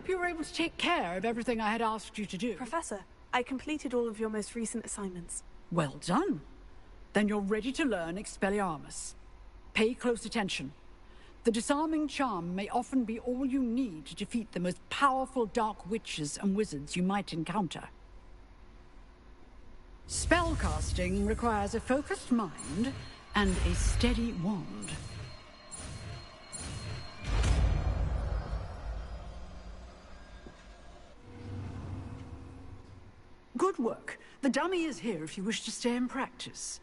hope you were able to take care of everything I had asked you to do. Professor, I completed all of your most recent assignments. Well done. Then you're ready to learn Expelliarmus. Pay close attention. The disarming charm may often be all you need to defeat the most powerful dark witches and wizards you might encounter. Spellcasting requires a focused mind and a steady wand. Good work. The dummy is here if you wish to stay and practice.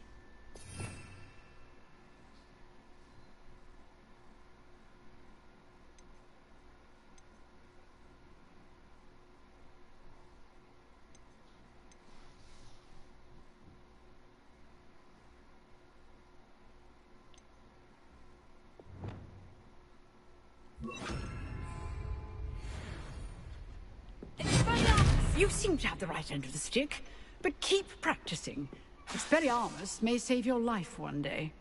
You seem to have the right end of the stick, but keep practicing. Expelliarmus may save your life one day.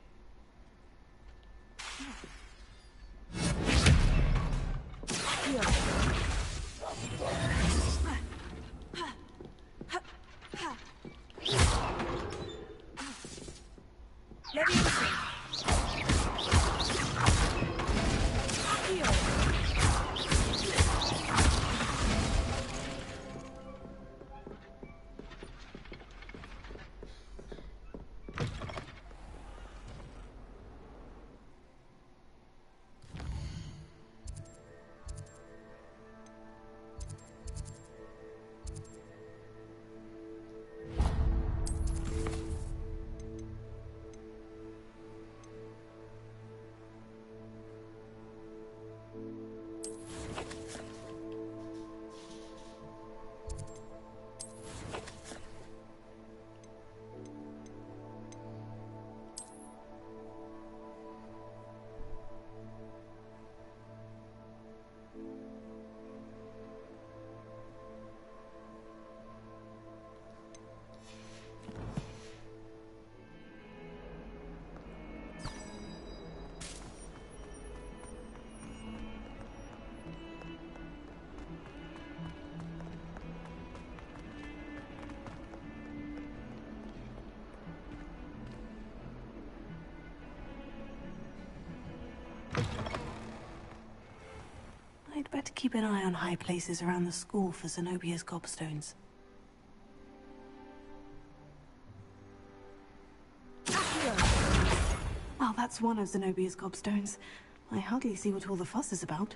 I'd better keep an eye on high places around the school for Zenobia's gobstones. Well, that's one of Zenobia's gobstones. I hardly see what all the fuss is about.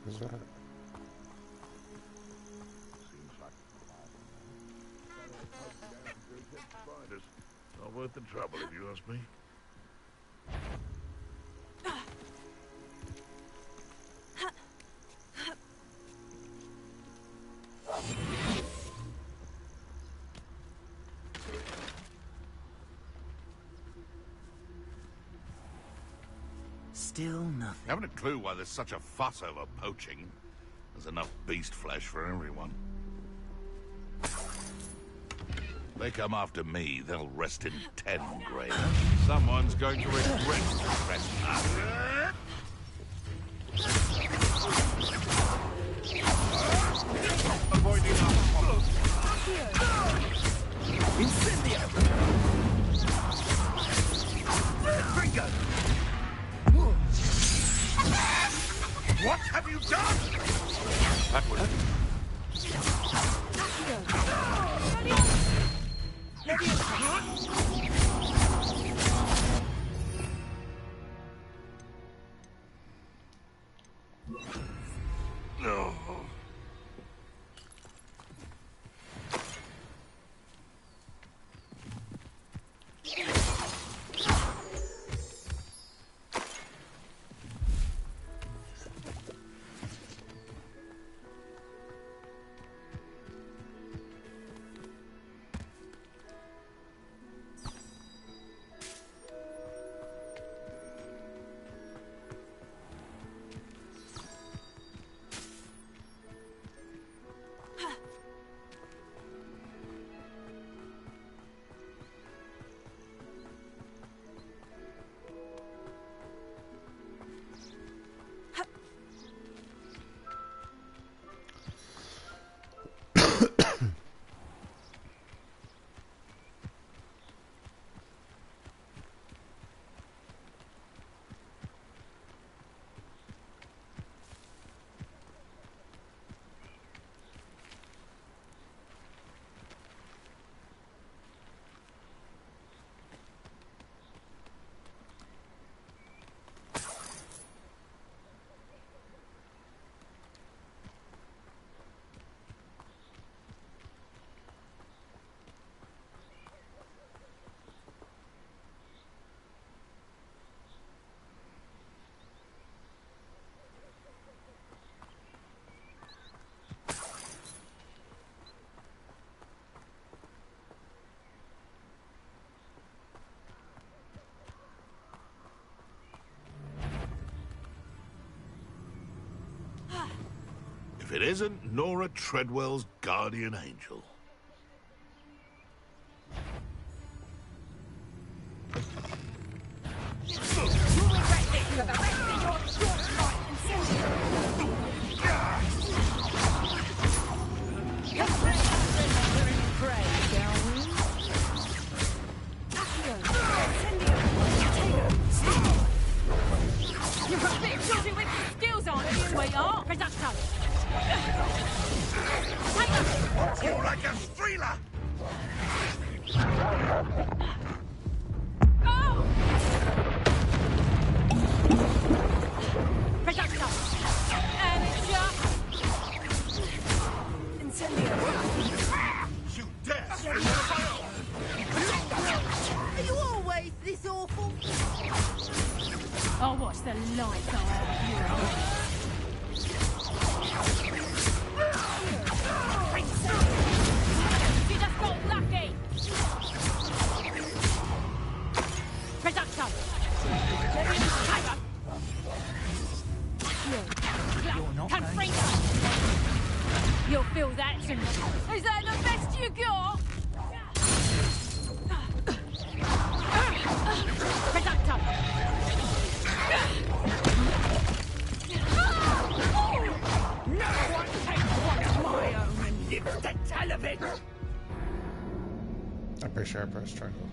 is that? Seems like spiders. Not worth the trouble, if you ask me. Still nothing. I haven't a clue why there's such a fuss over poaching. There's enough beast flesh for everyone. They come after me, they'll rest in 10 graves. Someone's going to regret the rest. Avoiding our Incendio! Bingo! What have you done? That was... No. If it isn't Nora Treadwell's guardian angel. You've got a bit of shorty with skills on, sweetheart. Production. You're like a streeler! Oh! Production. And it's Incendio. You dare! Are you always this awful? I'll watch the lights go out of you. You just got lucky. Production. You're not You'll feel that tonight. Is that the best you got? Production. No one takes one of my own and lives to tell of it. I'm pretty sure I pressed triangle.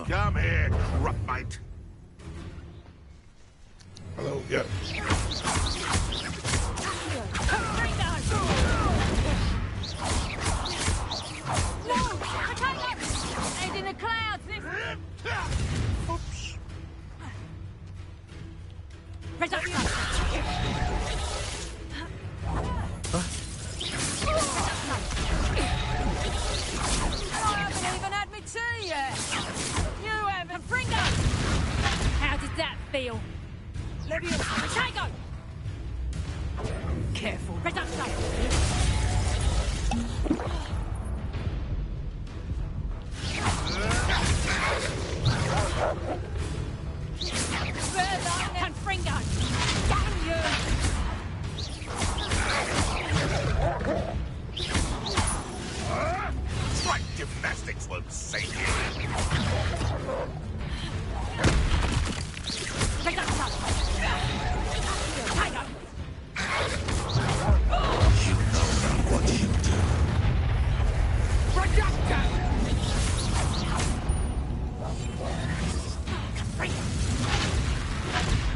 Come here, crupmate. Hello, yeah. And in the clouds, Oops. I haven't even had me tea yet. You haven't. Fringo! How does that feel? Potato! Careful. Confringo! Damn you! Right, gymnastics won't save you. You know not what you do.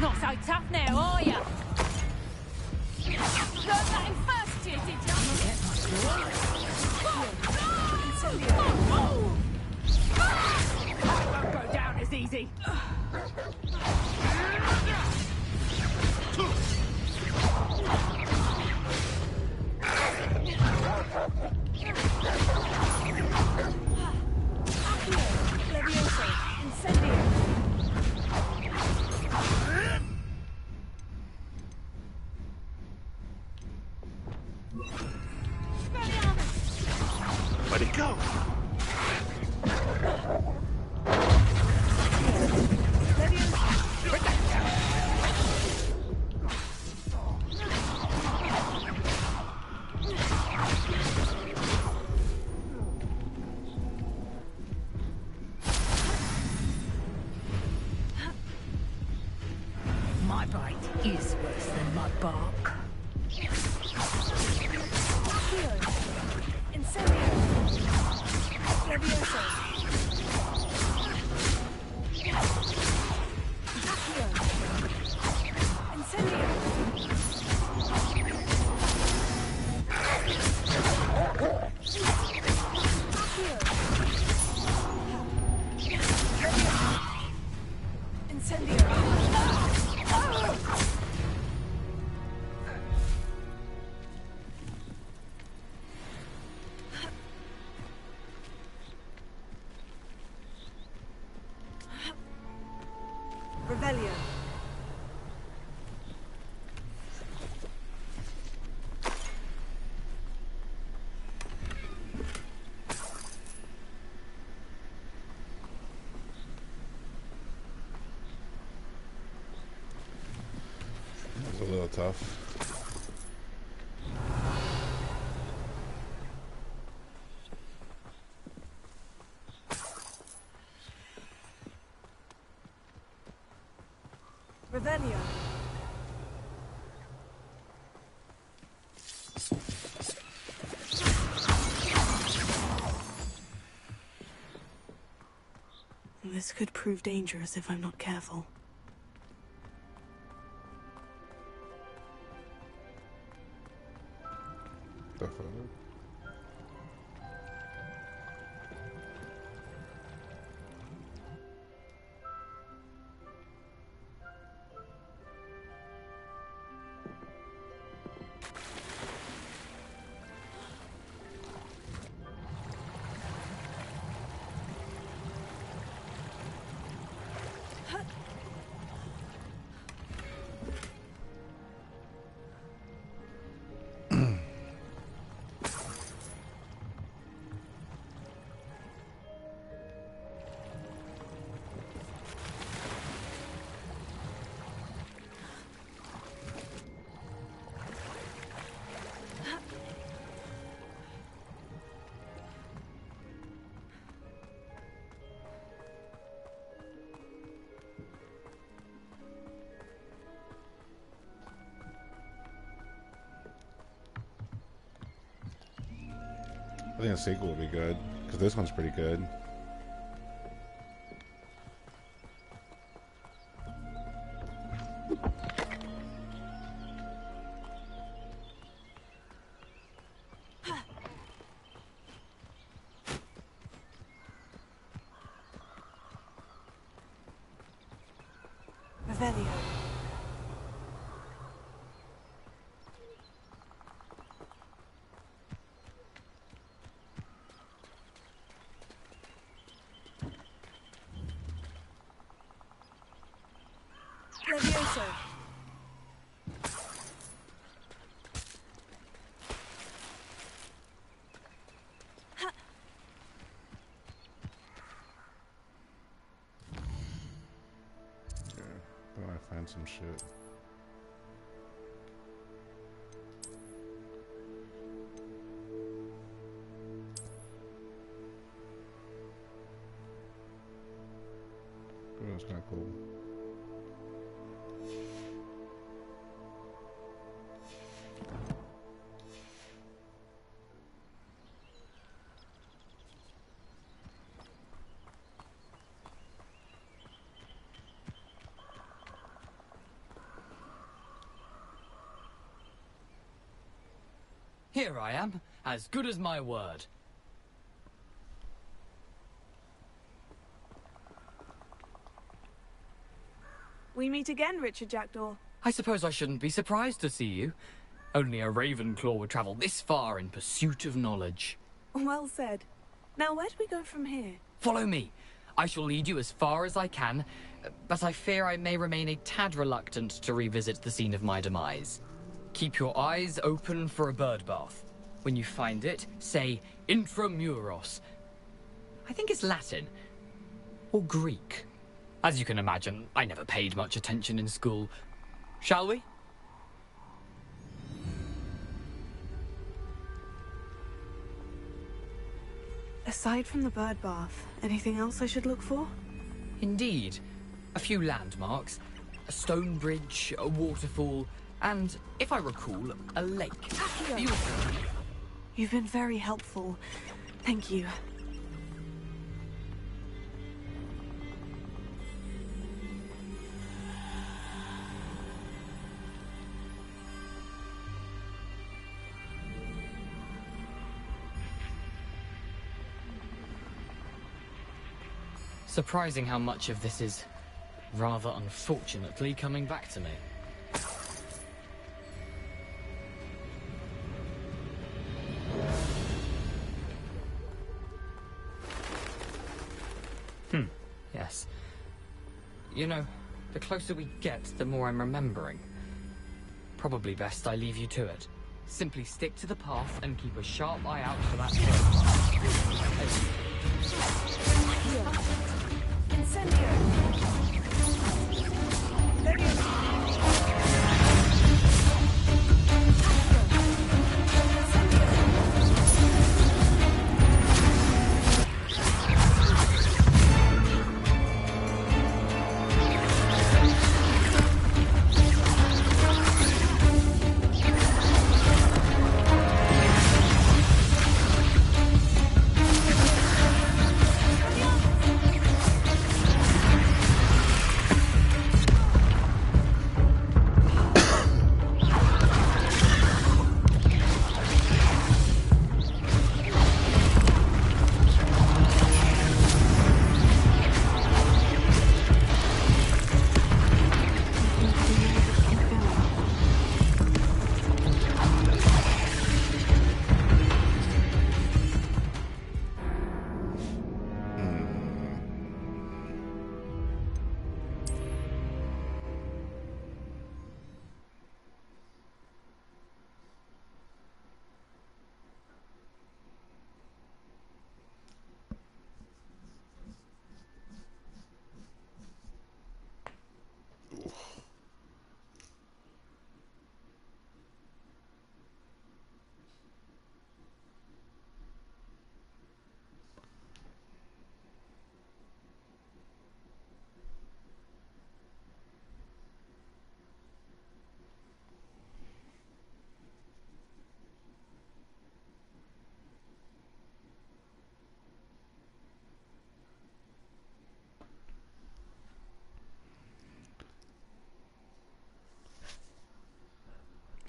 Not so tough now, are ya? Learned that in first year, did ya? Won't go down as easy. Where'd it go? My bite is worse than my bark. Revelio. It's a little tough. Revelio. This could prove dangerous if I'm not careful. Definitely. I think a sequel would be good, because this one's pretty good. so. But I find some shit. Oh, that's kind of cool. Here I am, as good as my word. We meet again, Richard Jackdaw. I suppose I shouldn't be surprised to see you. Only a Ravenclaw would travel this far in pursuit of knowledge. Well said. Now, where do we go from here? Follow me. I shall lead you as far as I can, but I fear I may remain a tad reluctant to revisit the scene of my demise. Keep your eyes open for a bird bath. When you find it, say intramuros. I think it's Latin. Or Greek. As you can imagine, I never paid much attention in school. Shall we? Aside from the bird bath, anything else I should look for? Indeed. A few landmarks. A stone bridge, a waterfall, and, if I recall, a lake. Beautiful. You've been very helpful. Thank you. Surprising how much of this is, rather unfortunately, coming back to me. Yes. You know, the closer we get, the more I'm remembering. Probably best I leave you to it. Simply stick to the path and keep a sharp eye out for that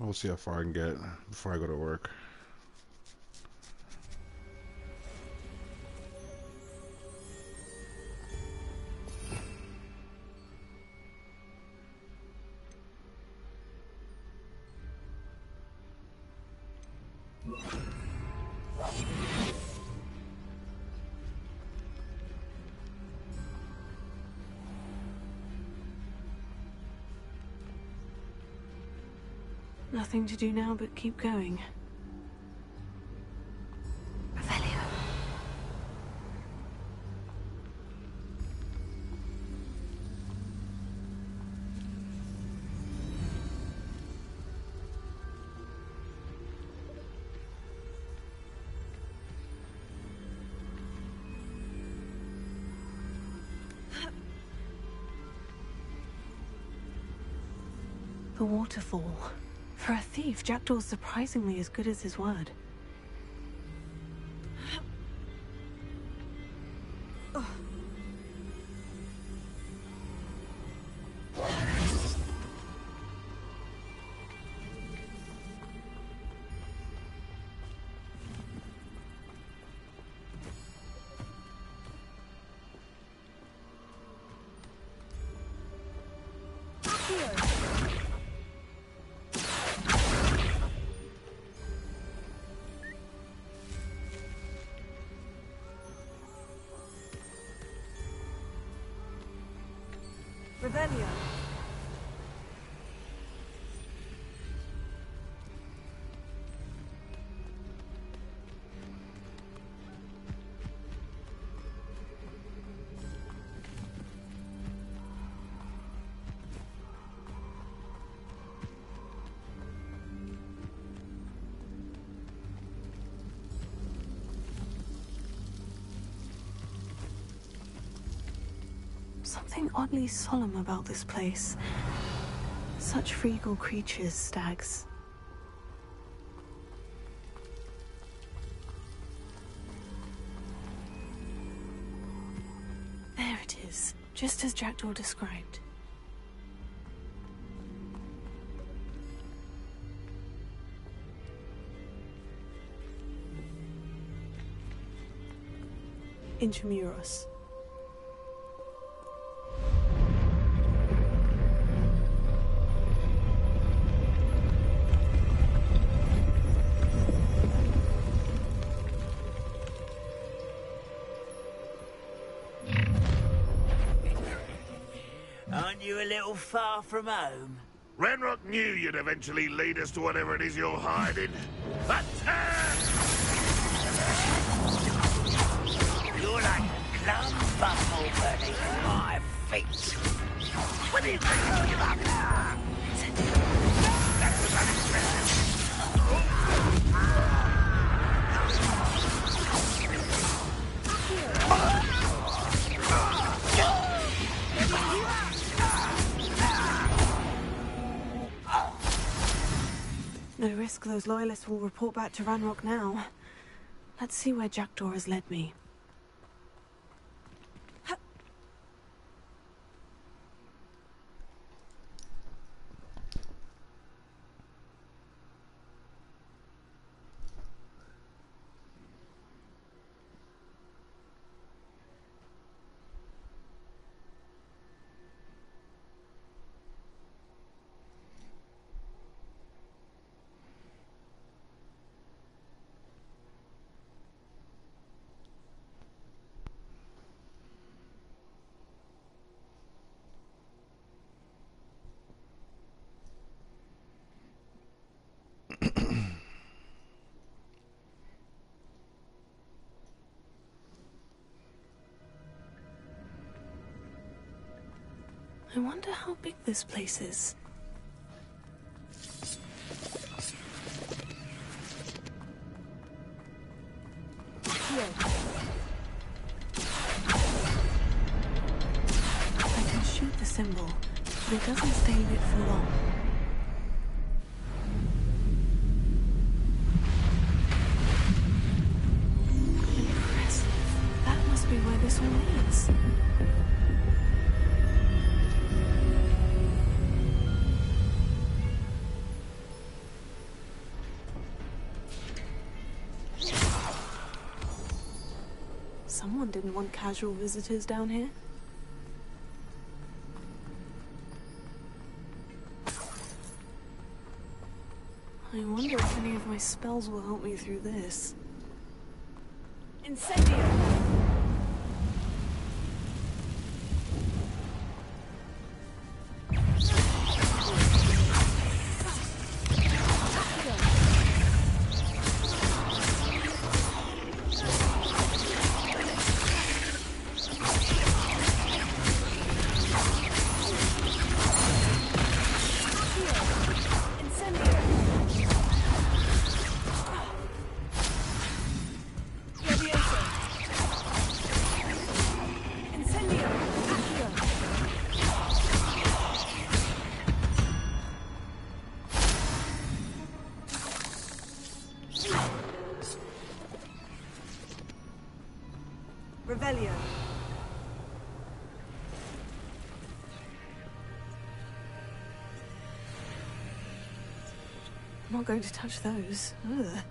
We'll see how far I can get before I go to work. nothing to do now but keep going. Revelio. The waterfall. For a thief, Jackdaw's surprisingly as good as his word. Revelio. Something oddly solemn about this place. Such regal creatures, stags. There it is, just as Jackdaw described. Intramuros. Aren't you a little far from home? Ranrock knew you'd eventually lead us to whatever it is you're hiding. Attack! You're like a clumb bumble beneath my feet. What do you think you up now? That was unexpected. No risk those loyalists will report back to Ranrock now. Let's see where Jackdaw has led me. I wonder how big this place is. I can shoot the symbol, but it doesn't stay lit for long. Impressive. That must be where this one leads. Someone didn't want casual visitors down here. I wonder if any of my spells will help me through this. Incendio. Revelio. I'm not going to touch those. Ugh.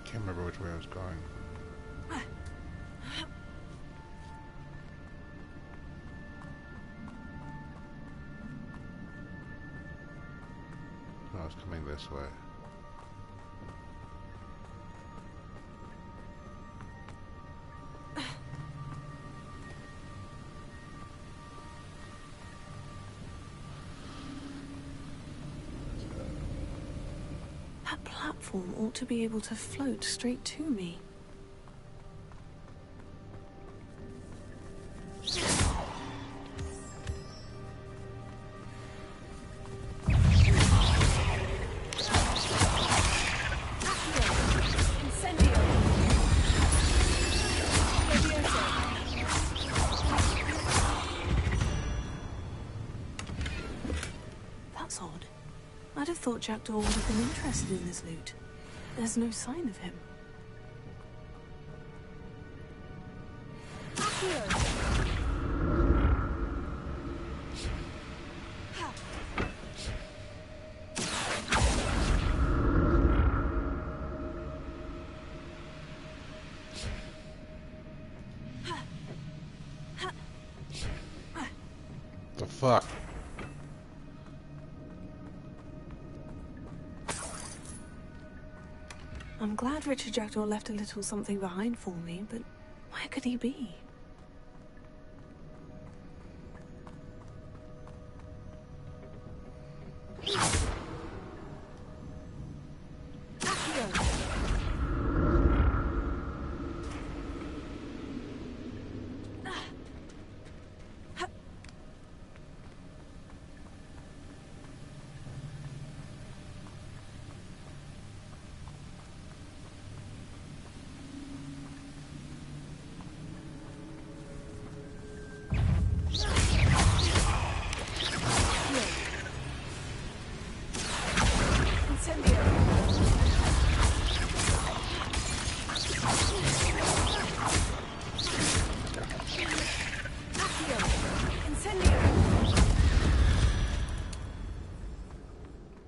Can't remember which way I was going. No, I was coming this way. That platform ought to be able to float straight to me. That's odd. I'd have thought Jackdaw would have been interested in this loot. There's no sign of him. The fuck? I'm glad Richard Jackdaw left a little something behind for me, but where could he be?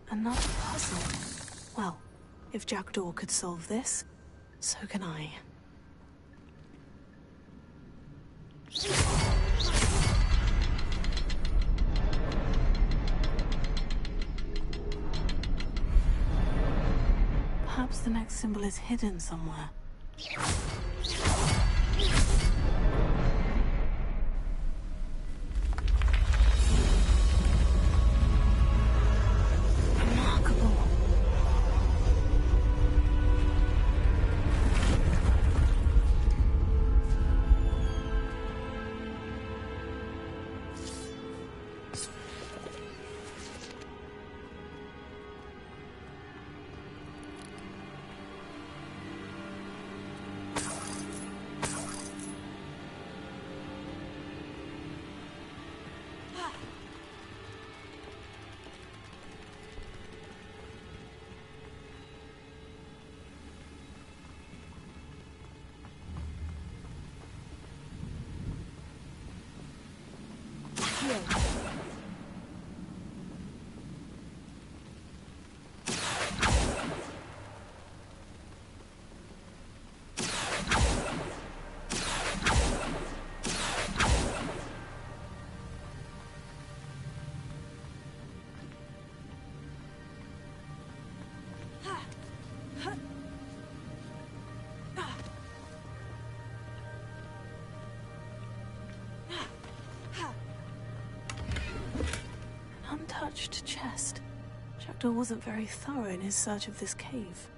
Another puzzle. Well, if Jackdaw could solve this, so can I. Perhaps the next symbol is hidden somewhere. Untouched chest. Jackdaw wasn't very thorough in his search of this cave.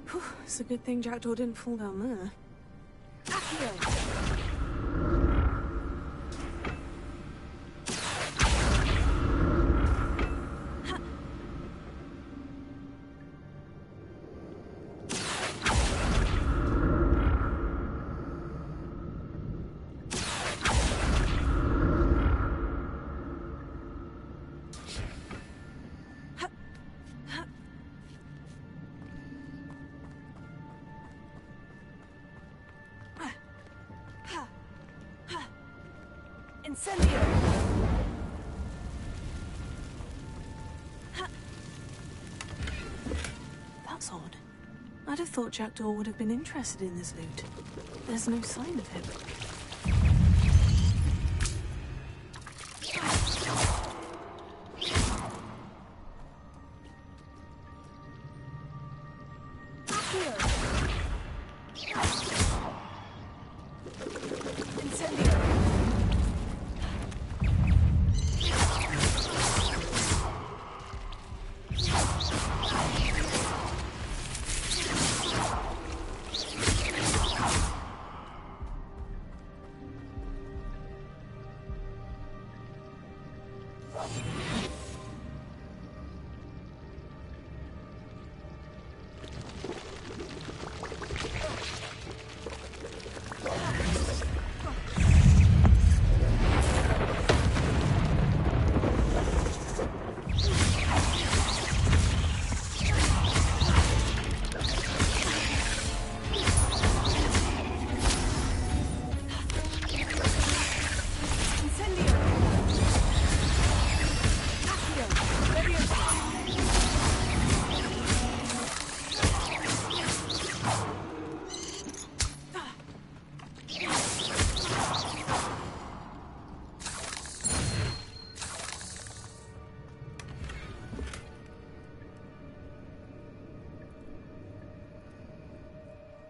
Whew, it's a good thing Jackdaw didn't fall down there. Incendio! That's odd. I'd have thought Jackdaw would have been interested in this loot. There's no sign of him.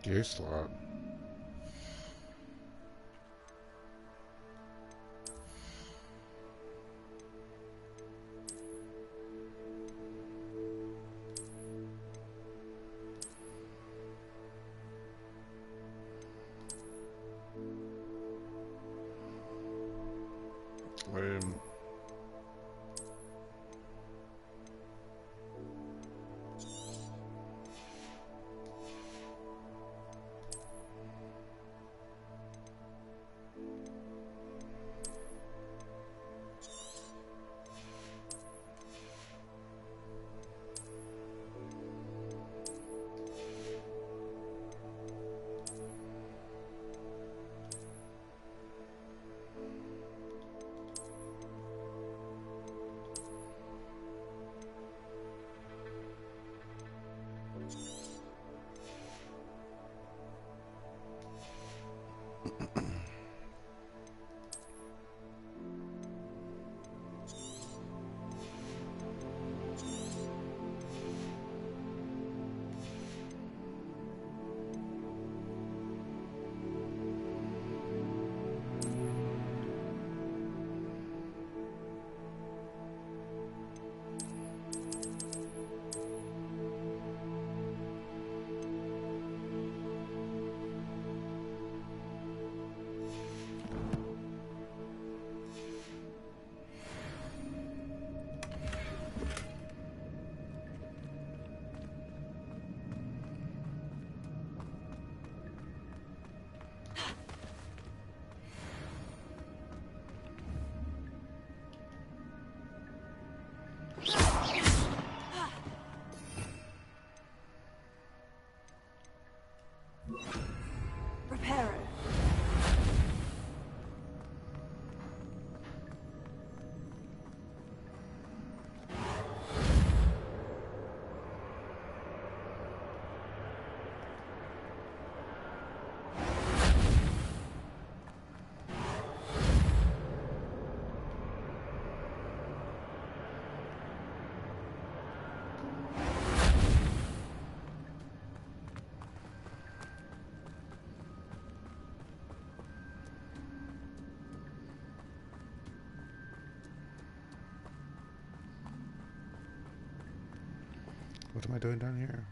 Gear slot. What am I doing down here?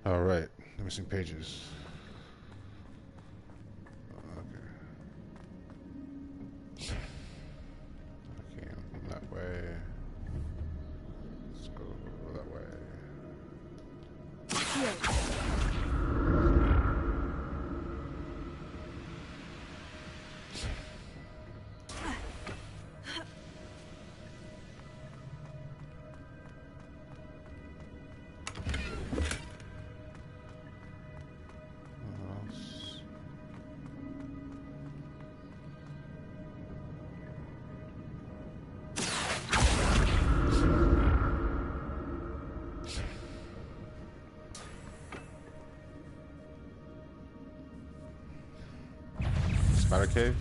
All right, the missing pages. Okay. Okay, that way. Let's go that way. Spider cave?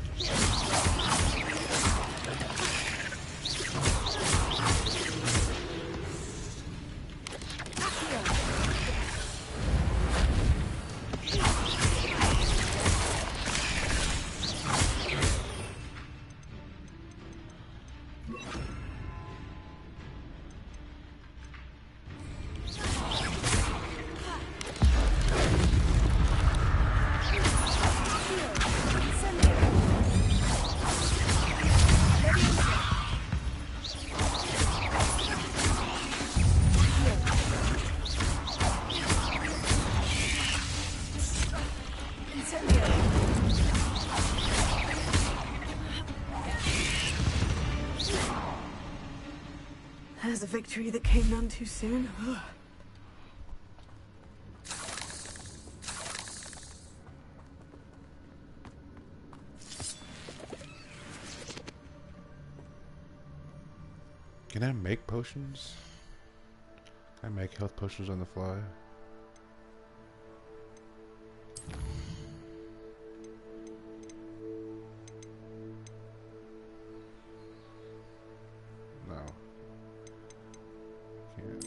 There's a victory that came none too soon. Can I make potions? Can I make health potions on the fly? No. Can't.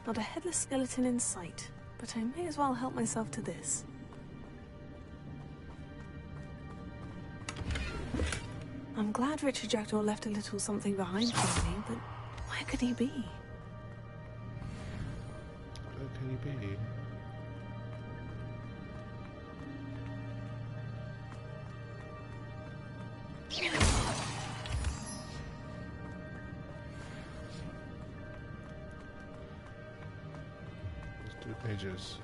Not a headless skeleton in sight, but I may as well help myself to this. I'm glad Richard Jackdaw left a little something behind for me, but where could he be? Where could he be? Let's do pages.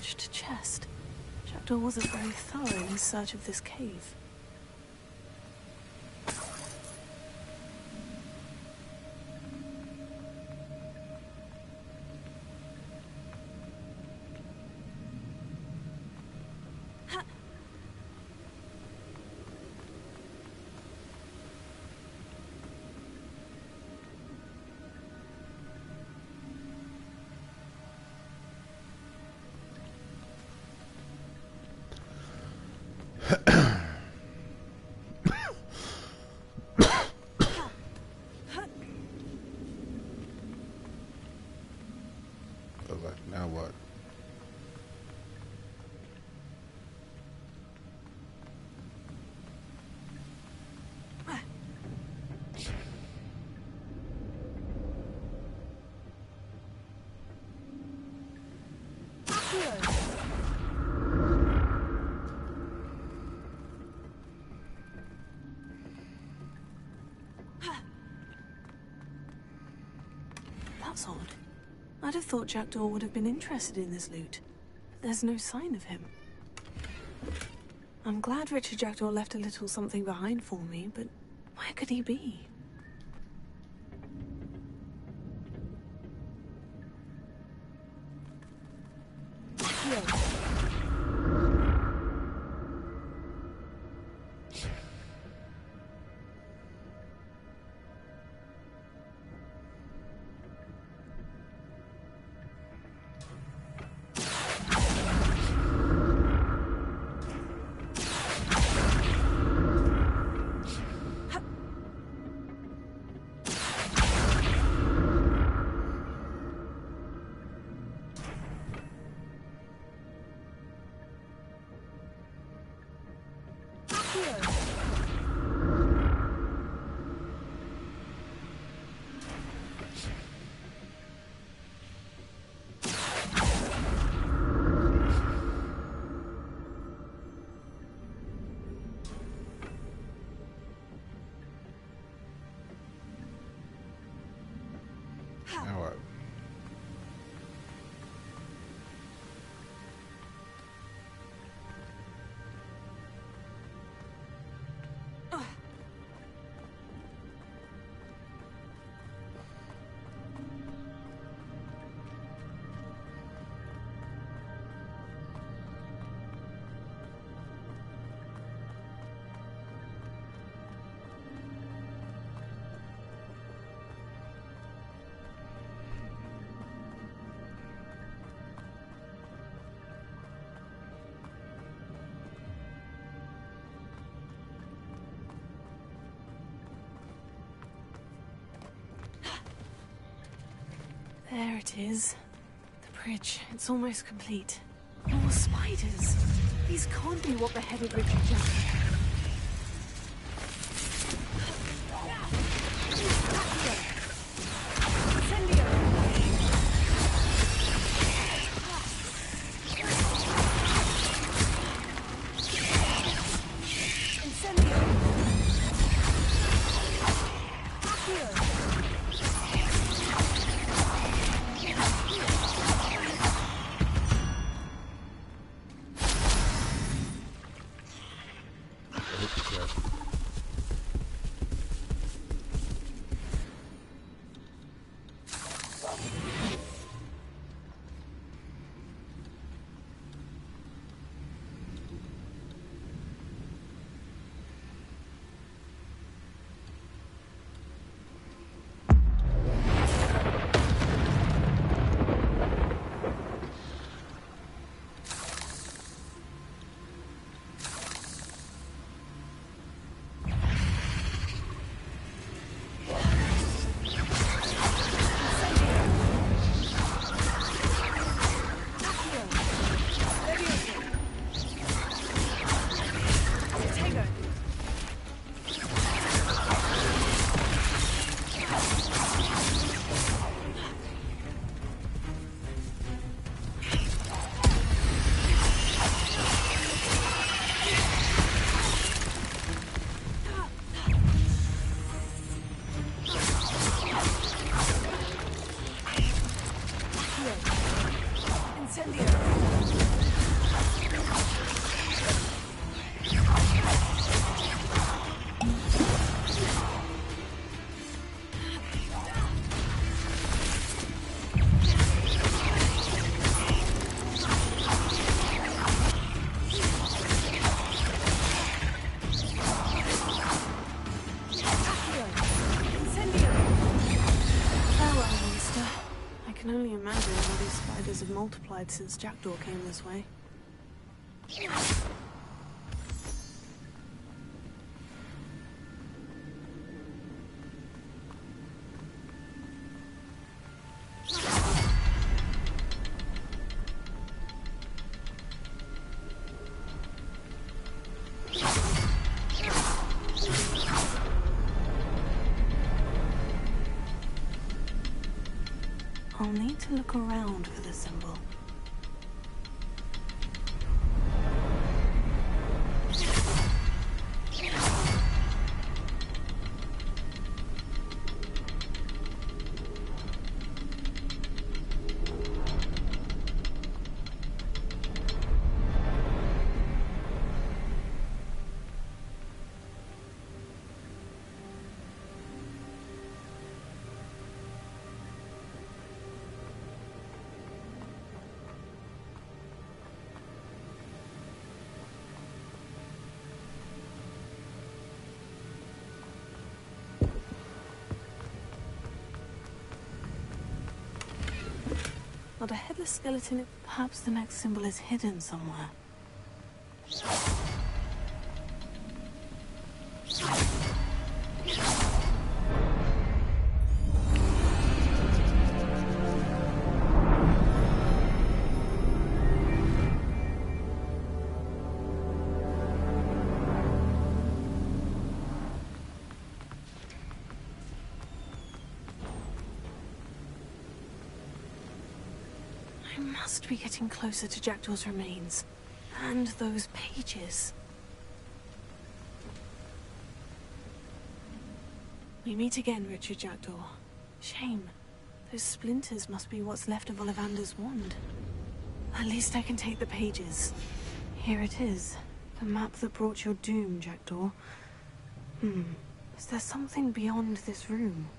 untouched chest. Jackdaw wasn't very thorough in his search of this cave. Okay, now what? That's odd. I'd have thought Jackdaw would have been interested in this loot. There's no sign of him. I'm glad Richard Jackdaw left a little something behind for me, but where could he be? Now what? There it is. The bridge. It's almost complete. More spiders. These can't be what beheaded Richard Jackdaw. numbers have multiplied since Jackdaw came this way. I'll need to look around for the symbol. Not a headless skeleton. Perhaps the next symbol is hidden somewhere. I must be getting closer to Jackdaw's remains. And those pages. We meet again, Richard Jackdaw. Shame. Those splinters must be what's left of Ollivander's wand. At least I can take the pages. Here it is. The map that brought your doom, Jackdaw. Is there something beyond this room?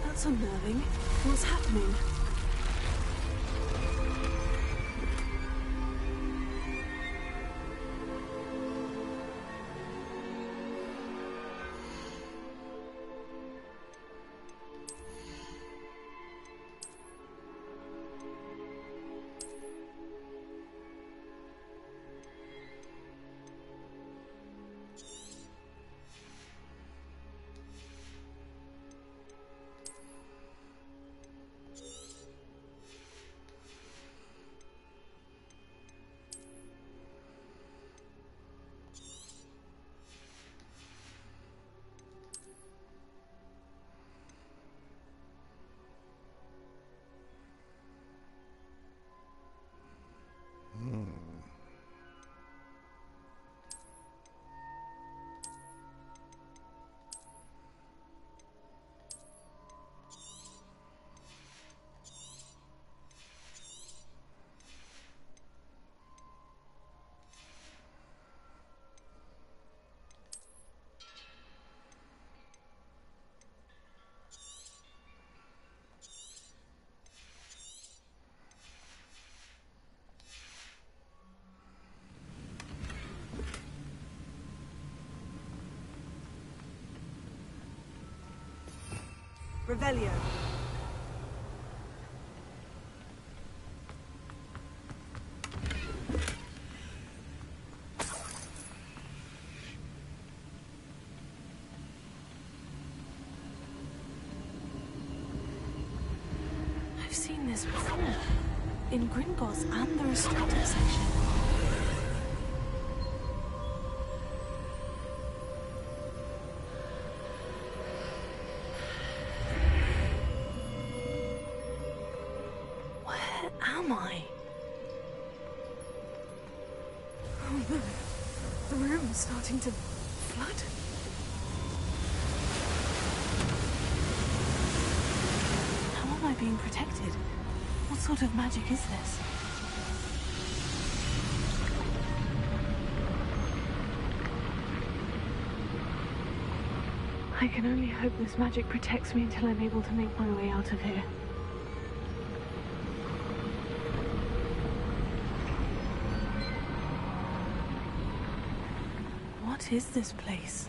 That's unnerving. What's happening? Revelio. I've seen this before. In Gringotts and the restricted section. Where am I? Oh no. The room's starting to flood. How am I being protected? What sort of magic is this? I can only hope this magic protects me until I'm able to make my way out of here. What is this place?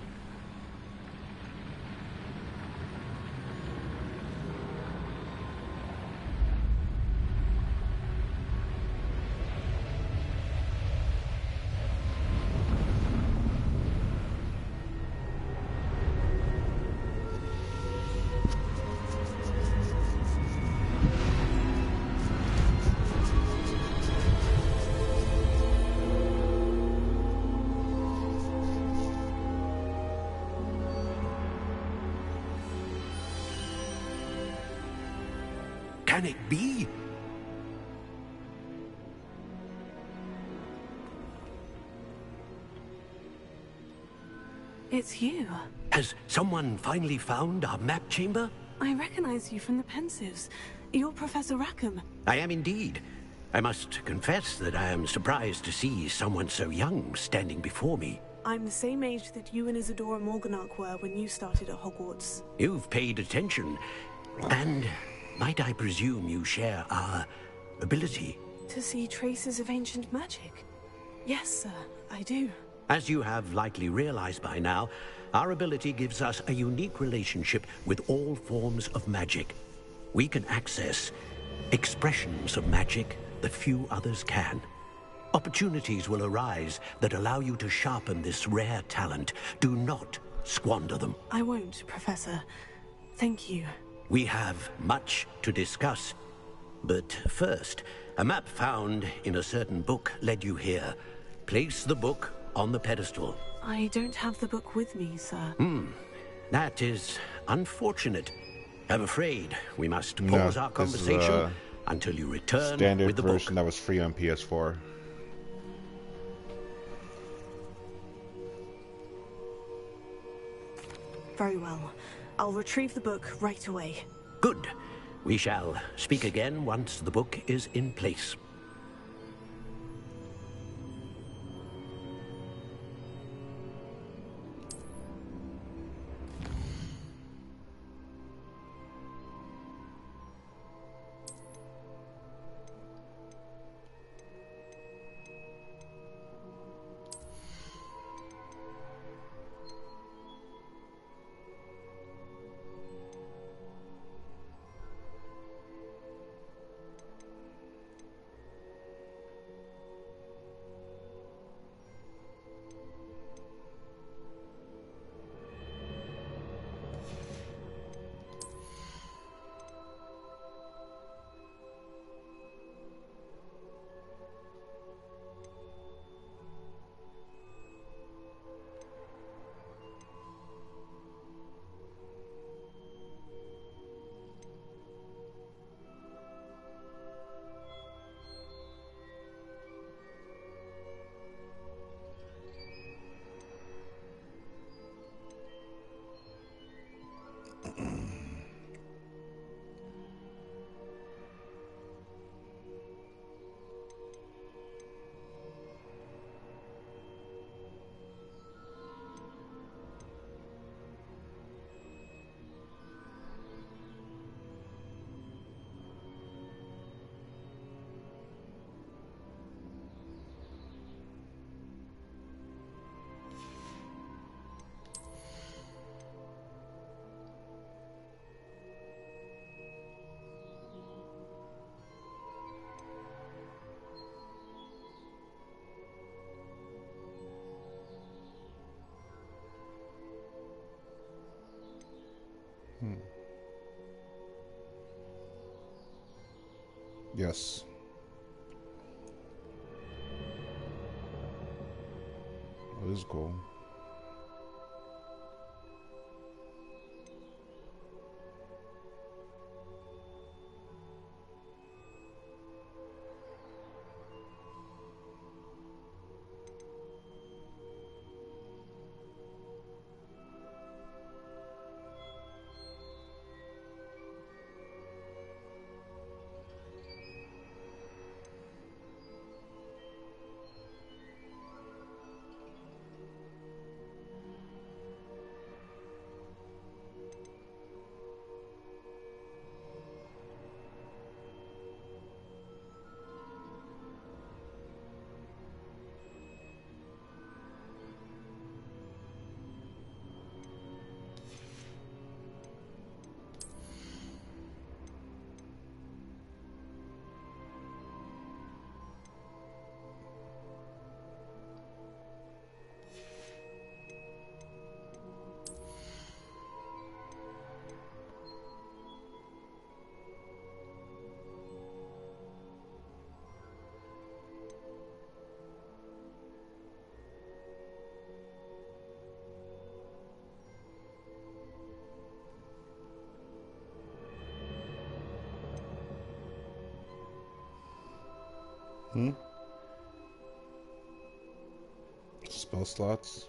Can it be? It's you. Has someone finally found our map chamber? I recognize you from the Pensives. You're Professor Rackham. I am indeed. I must confess that I am surprised to see someone so young standing before me. I'm the same age that you and Isadora Morganach were when you started at Hogwarts. You've paid attention. And might I presume you share our ability? To see traces of ancient magic? Yes, sir, I do. As you have likely realized by now, our ability gives us a unique relationship with all forms of magic. We can access expressions of magic that few others can. Opportunities will arise that allow you to sharpen this rare talent. Do not squander them. I won't, Professor. Thank you. We have much to discuss. But first, a map found in a certain book led you here. Place the book on the pedestal. I don't have the book with me, sir. That is unfortunate. I'm afraid we must pause our conversation until you return standard with the version book. that was free on PS4. Very well. I'll retrieve the book right away. Good. We shall speak again once the book is in place. Yes. Oh, this is cool. Spell slots.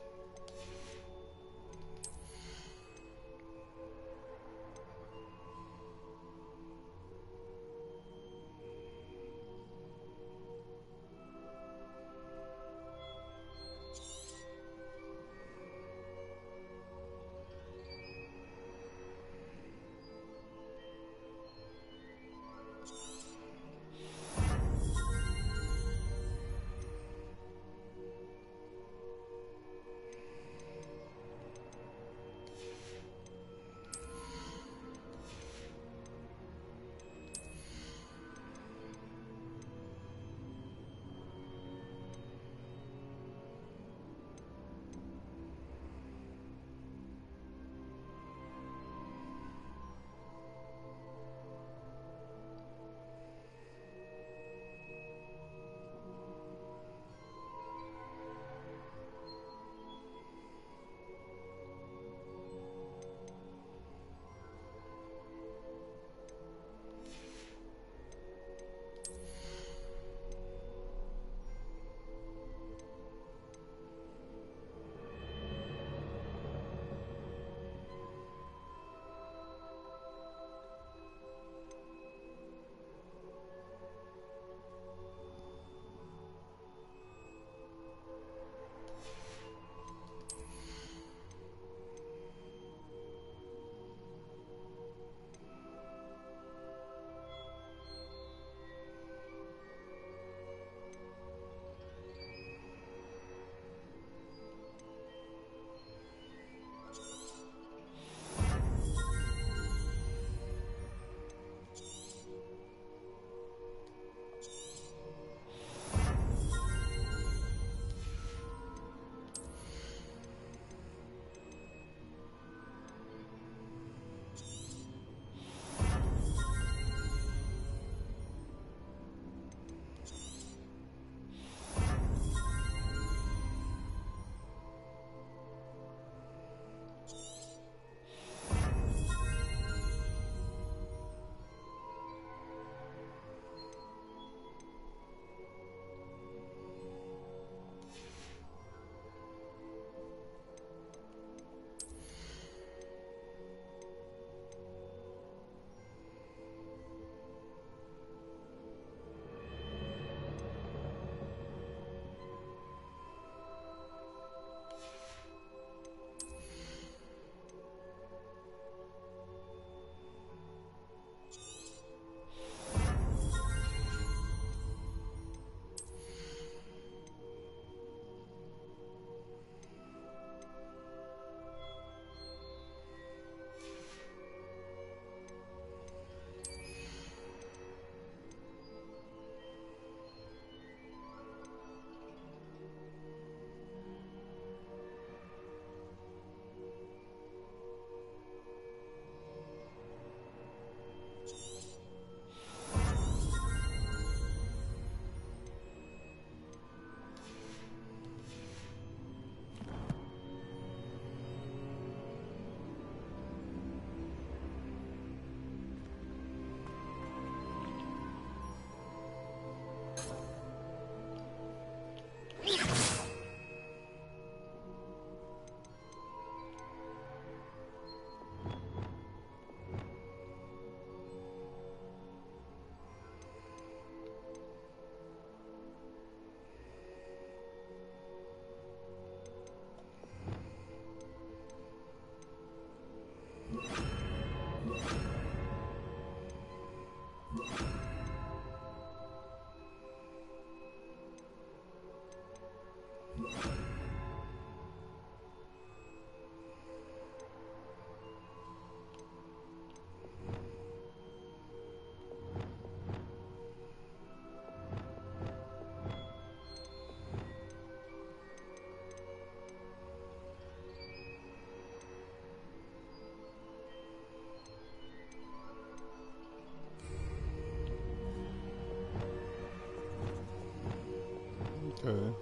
Okay.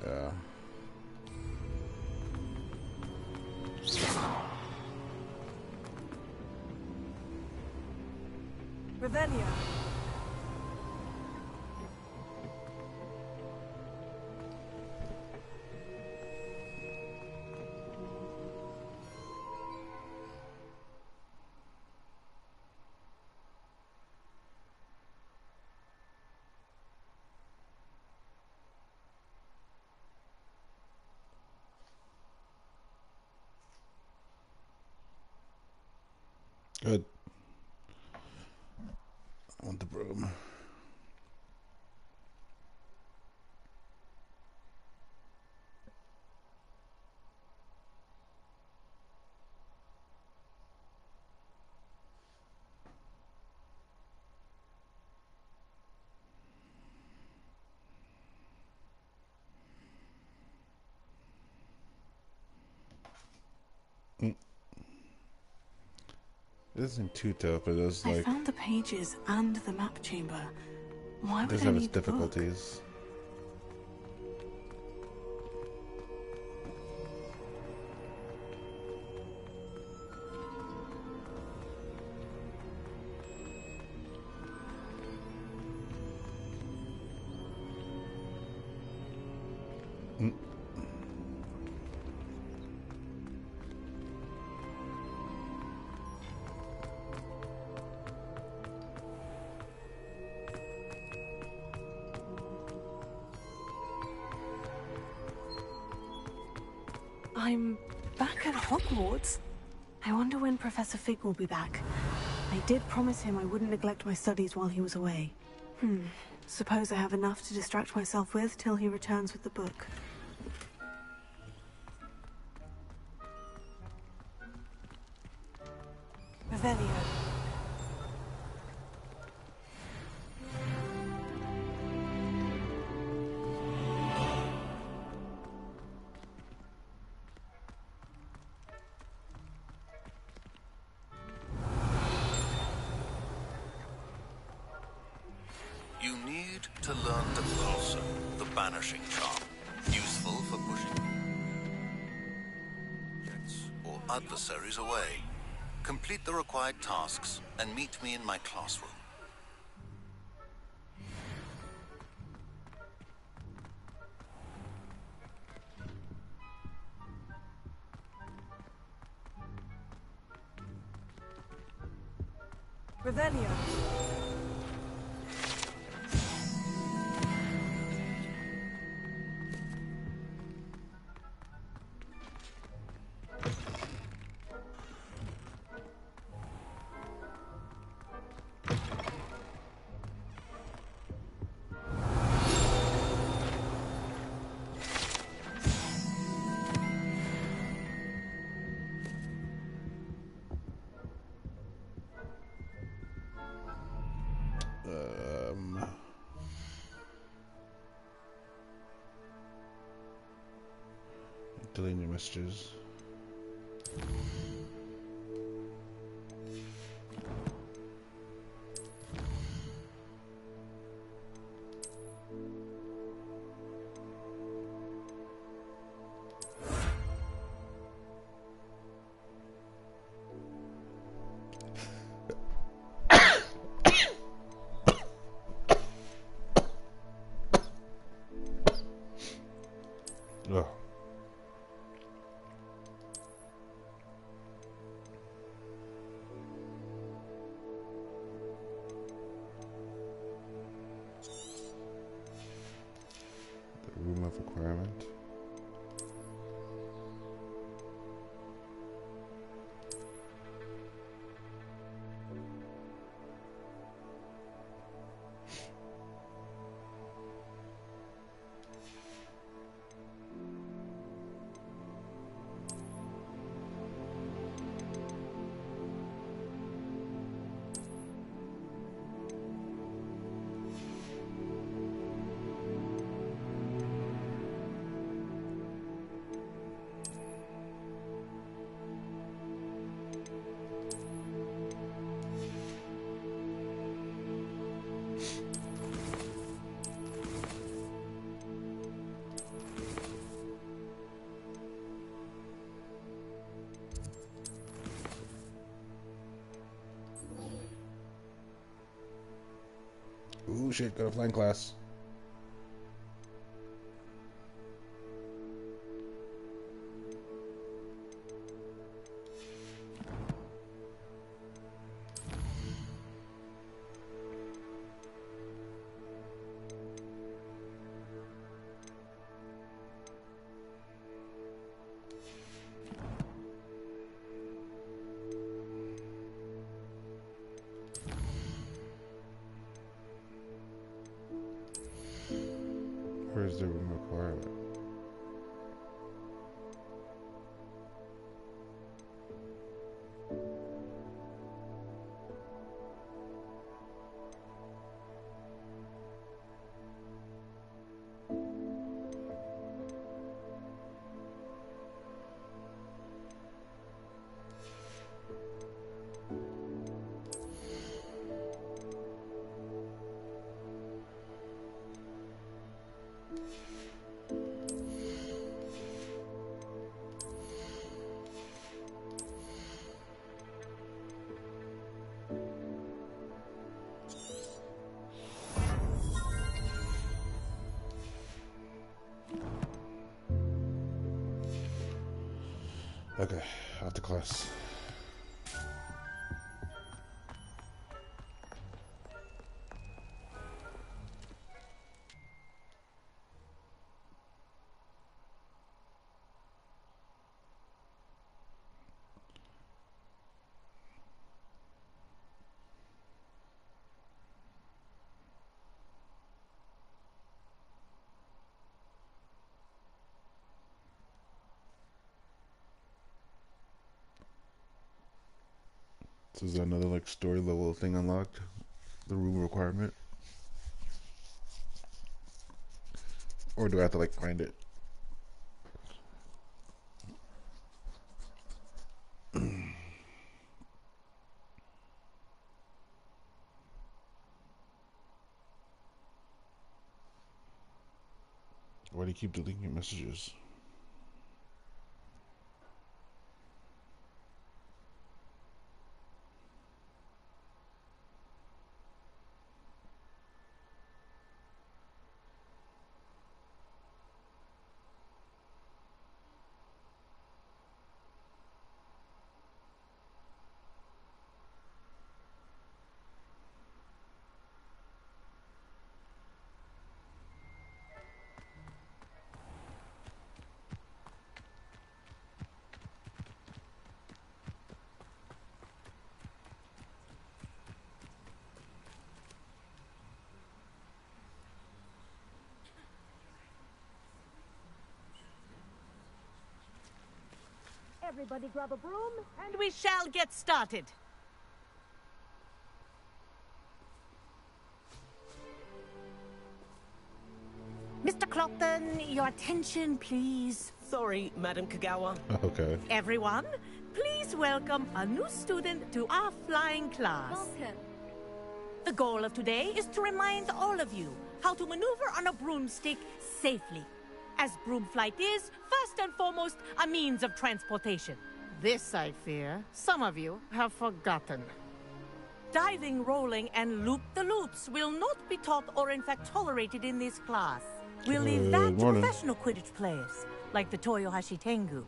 Yeah. Revelio. Good. I want the broom. It isn't too tough, but it's I like found the pages and the map chamber. Why it would does I have its need the book? difficulties. I'm back at Hogwarts. I wonder when Professor Fig will be back. I did promise him I wouldn't neglect my studies while he was away. Suppose I have enough to distract myself with till he returns with the book. Revelio. You need to learn the Pulsar, the banishing charm, useful for pushing objects or adversaries away. Complete the required tasks and meet me in my classroom. Revelio. Deleting your messages. Ugh. The room of requirement. Ooh, shit, got a flying class. Where's the room requirement? Okay, off to class. So is that another like story level thing unlocked? The room requirement? Or do I have to like find it? Why do you keep deleting your messages? Everybody grab a broom, and we shall get started. Mr. Clopton, your attention, please. Sorry, Madam Kagawa. Okay. Everyone, please welcome a new student to our flying class. Welcome. The goal of today is to remind all of you how to maneuver on a broomstick safely, as broom flight is, first and foremost, a means of transportation. This, I fear, some of you have forgotten. Diving, rolling, and loop-the-loops will not be taught or in fact tolerated in this class. We'll leave that to professional Quidditch players, like the Toyohashi Tengu.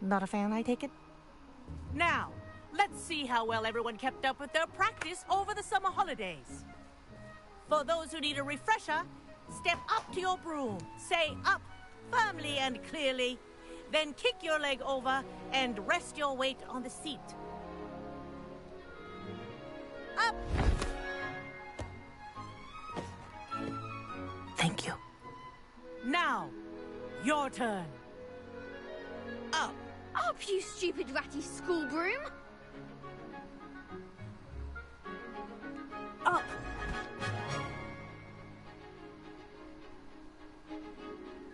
Not a fan, I take it? Now, let's see how well everyone kept up with their practice over the summer holidays. For those who need a refresher, step up to your broom, say up firmly and clearly, then kick your leg over and rest your weight on the seat. Up! Thank you. Now, your turn. Up. Up, you stupid ratty school broom! Up.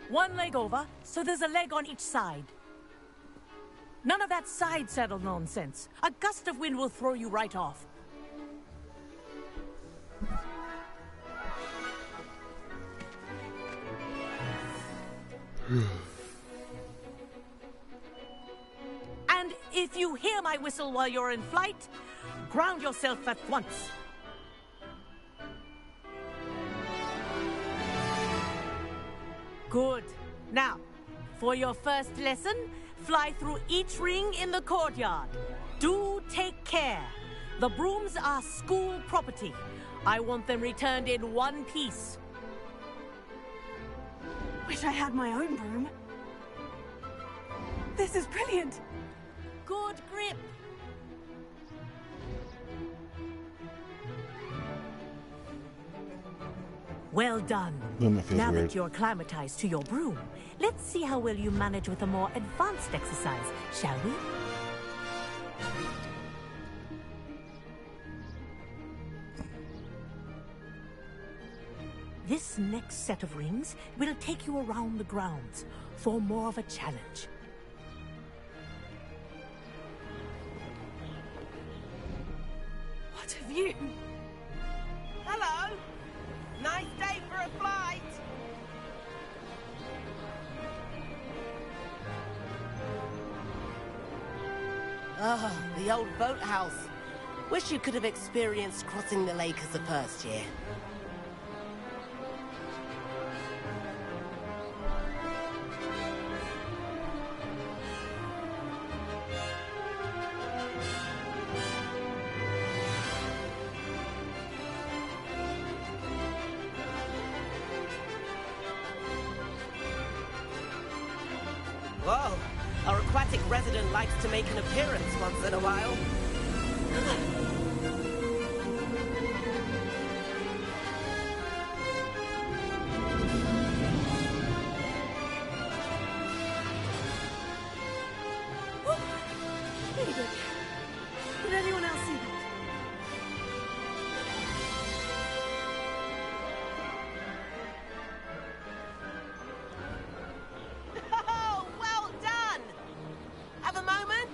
One leg over, so there's a leg on each side. None of that side saddle nonsense. A gust of wind will throw you right off. And if you hear my whistle while you're in flight, ground yourself at once. Good. Now, for your first lesson, fly through each ring in the courtyard. Do take care. The brooms are school property. I want them returned in one piece. Wish I had my own broom. This is brilliant. Good grip. Well done. Now that you're acclimatized to your broom, let's see how well you manage with a more advanced exercise, shall we? This next set of rings will take you around the grounds for more of a challenge. What have you? Hello! Nice day for a flight! Ah, the old boathouse. Wish you could have experienced crossing the lake as a first year. Whoa, our aquatic resident likes to make an appearance once in a while. Ladybug. Did anyone else see that? Oh, well done! Have a moment?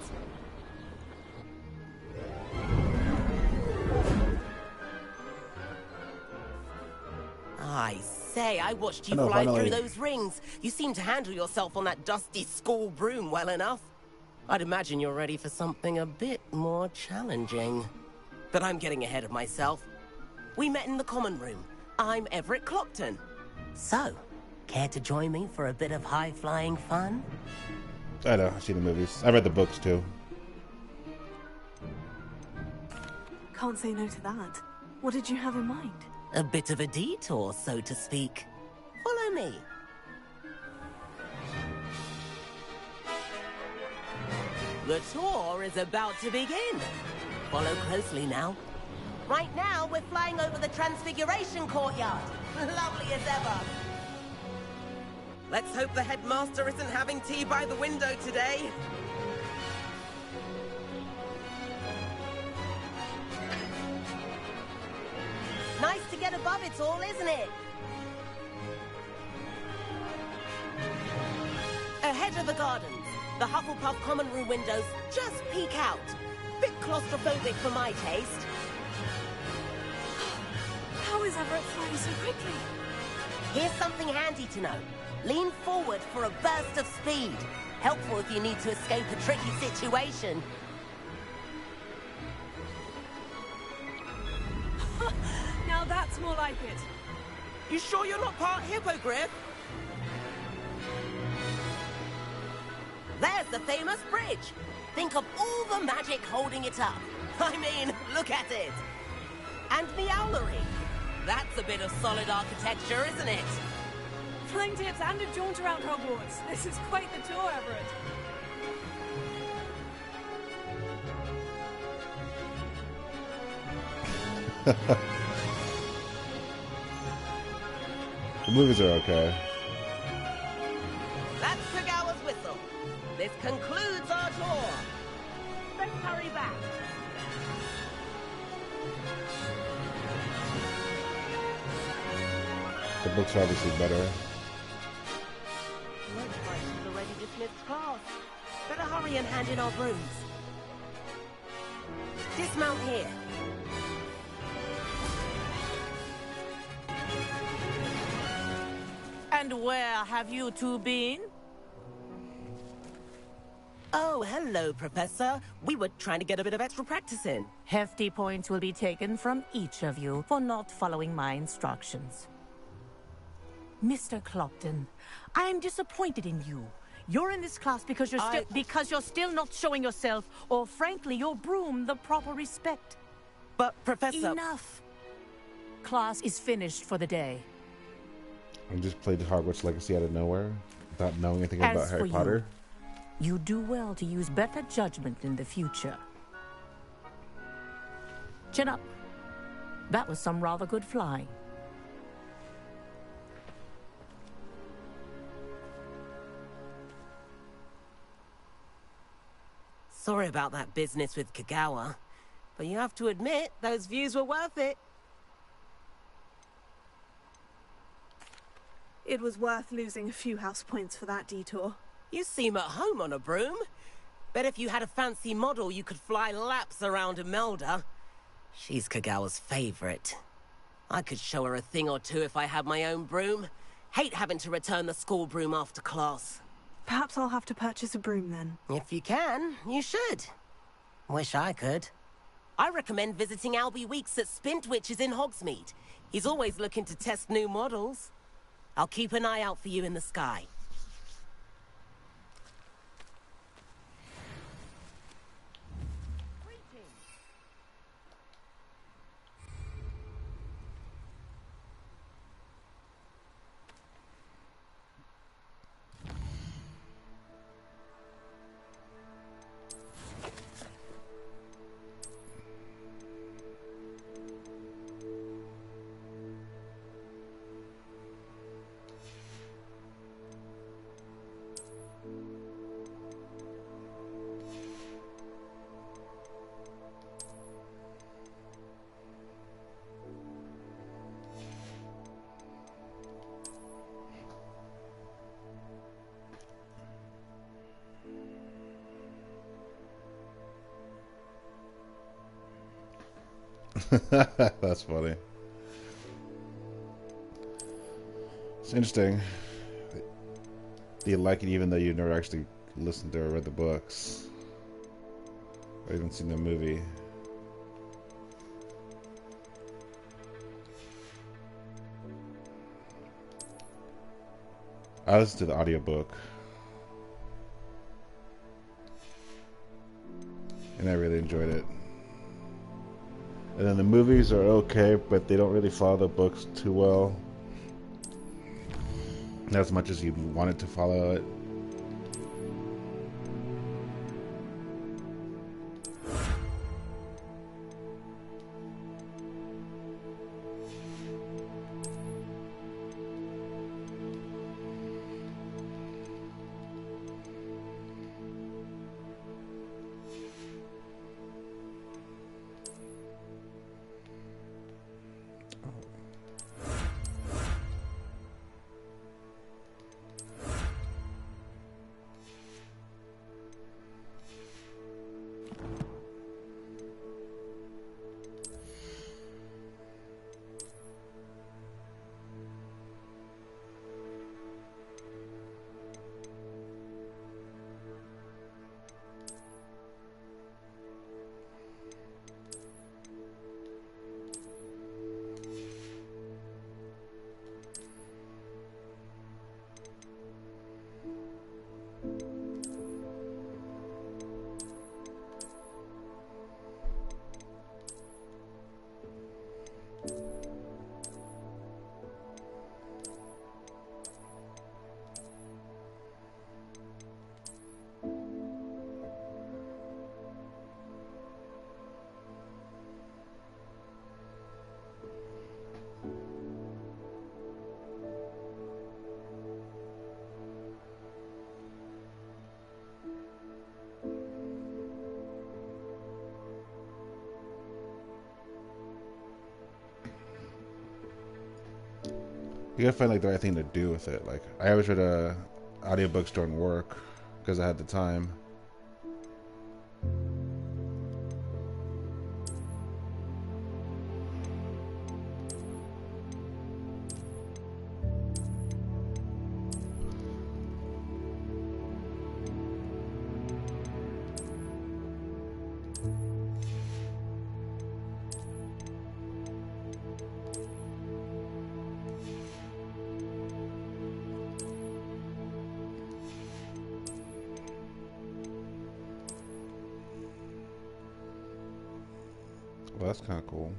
I say, I watched you fly through those rings. You seem to handle yourself on that dusty school broom well enough. I'd imagine you're ready for something a bit more challenging. But I'm getting ahead of myself. We met in the common room. I'm Everett Clopton. So, care to join me for a bit of high-flying fun? I know, I've seen the movies. I read the books too. Can't say no to that. What did you have in mind? A bit of a detour, so to speak. Follow me. The tour is about to begin. Follow closely now. Right now, we're flying over the Transfiguration Courtyard. Lovely as ever. Let's hope the headmaster isn't having tea by the window today. Nice to get above it all, isn't it? Ahead of the gardens, the Hufflepuff common room windows just peek out. Bit claustrophobic for my taste. How is Everett flying so quickly? Here's something handy to know. Lean forward for a burst of speed. Helpful if you need to escape a tricky situation. Now that's more like it. You sure you're not part hippogriff? There's the famous bridge. Think of all the magic holding it up. I mean, look at it. And the owlery. That's a bit of solid architecture, isn't it? Flying tips and a jaunt around Hogwarts. This is quite the tour, Everett. The movies are okay. That's Kagawa's whistle. This concludes our tour. Let's hurry back. The books are obviously better. Looks like she's already dismissed class. Better hurry and hand in our brooms. Dismount here. And where have you two been? Oh, hello, Professor. We were trying to get a bit of extra practice in. Hefty points will be taken from each of you for not following my instructions. Mr. Clopton, I am disappointed in you. You're in this class because you're still not showing yourself, or frankly, your broom, the proper respect. But, Professor... Enough. Class is finished for the day. I just played Hogwarts Legacy out of nowhere without knowing anything about Harry Potter. You do well to use better judgment in the future. Chin up. That was some rather good flying. Sorry about that business with Kagawa, but you have to admit, those views were worth it. It was worth losing a few house points for that detour. You seem at home on a broom. Bet if you had a fancy model, you could fly laps around Imelda. She's Kagawa's favorite. I could show her a thing or two if I had my own broom. Hate having to return the school broom after class. Perhaps I'll have to purchase a broom then. If you can, you should. Wish I could. I recommend visiting Albie Weeks at Spintwitches in Hogsmeade. He's always looking to test new models. I'll keep an eye out for you in the sky. That's funny. It's interesting. Do you like it even though you never actually listened to or read the books? Or even seen the movie? I listened to the audiobook. And I really enjoyed it. And then the movies are okay, but they don't really follow the books too well. Not as much as you wanted to follow it. You gotta find like the right thing to do with it. Like I always read audiobooks during work because I had the time. Well, that's kind of cool.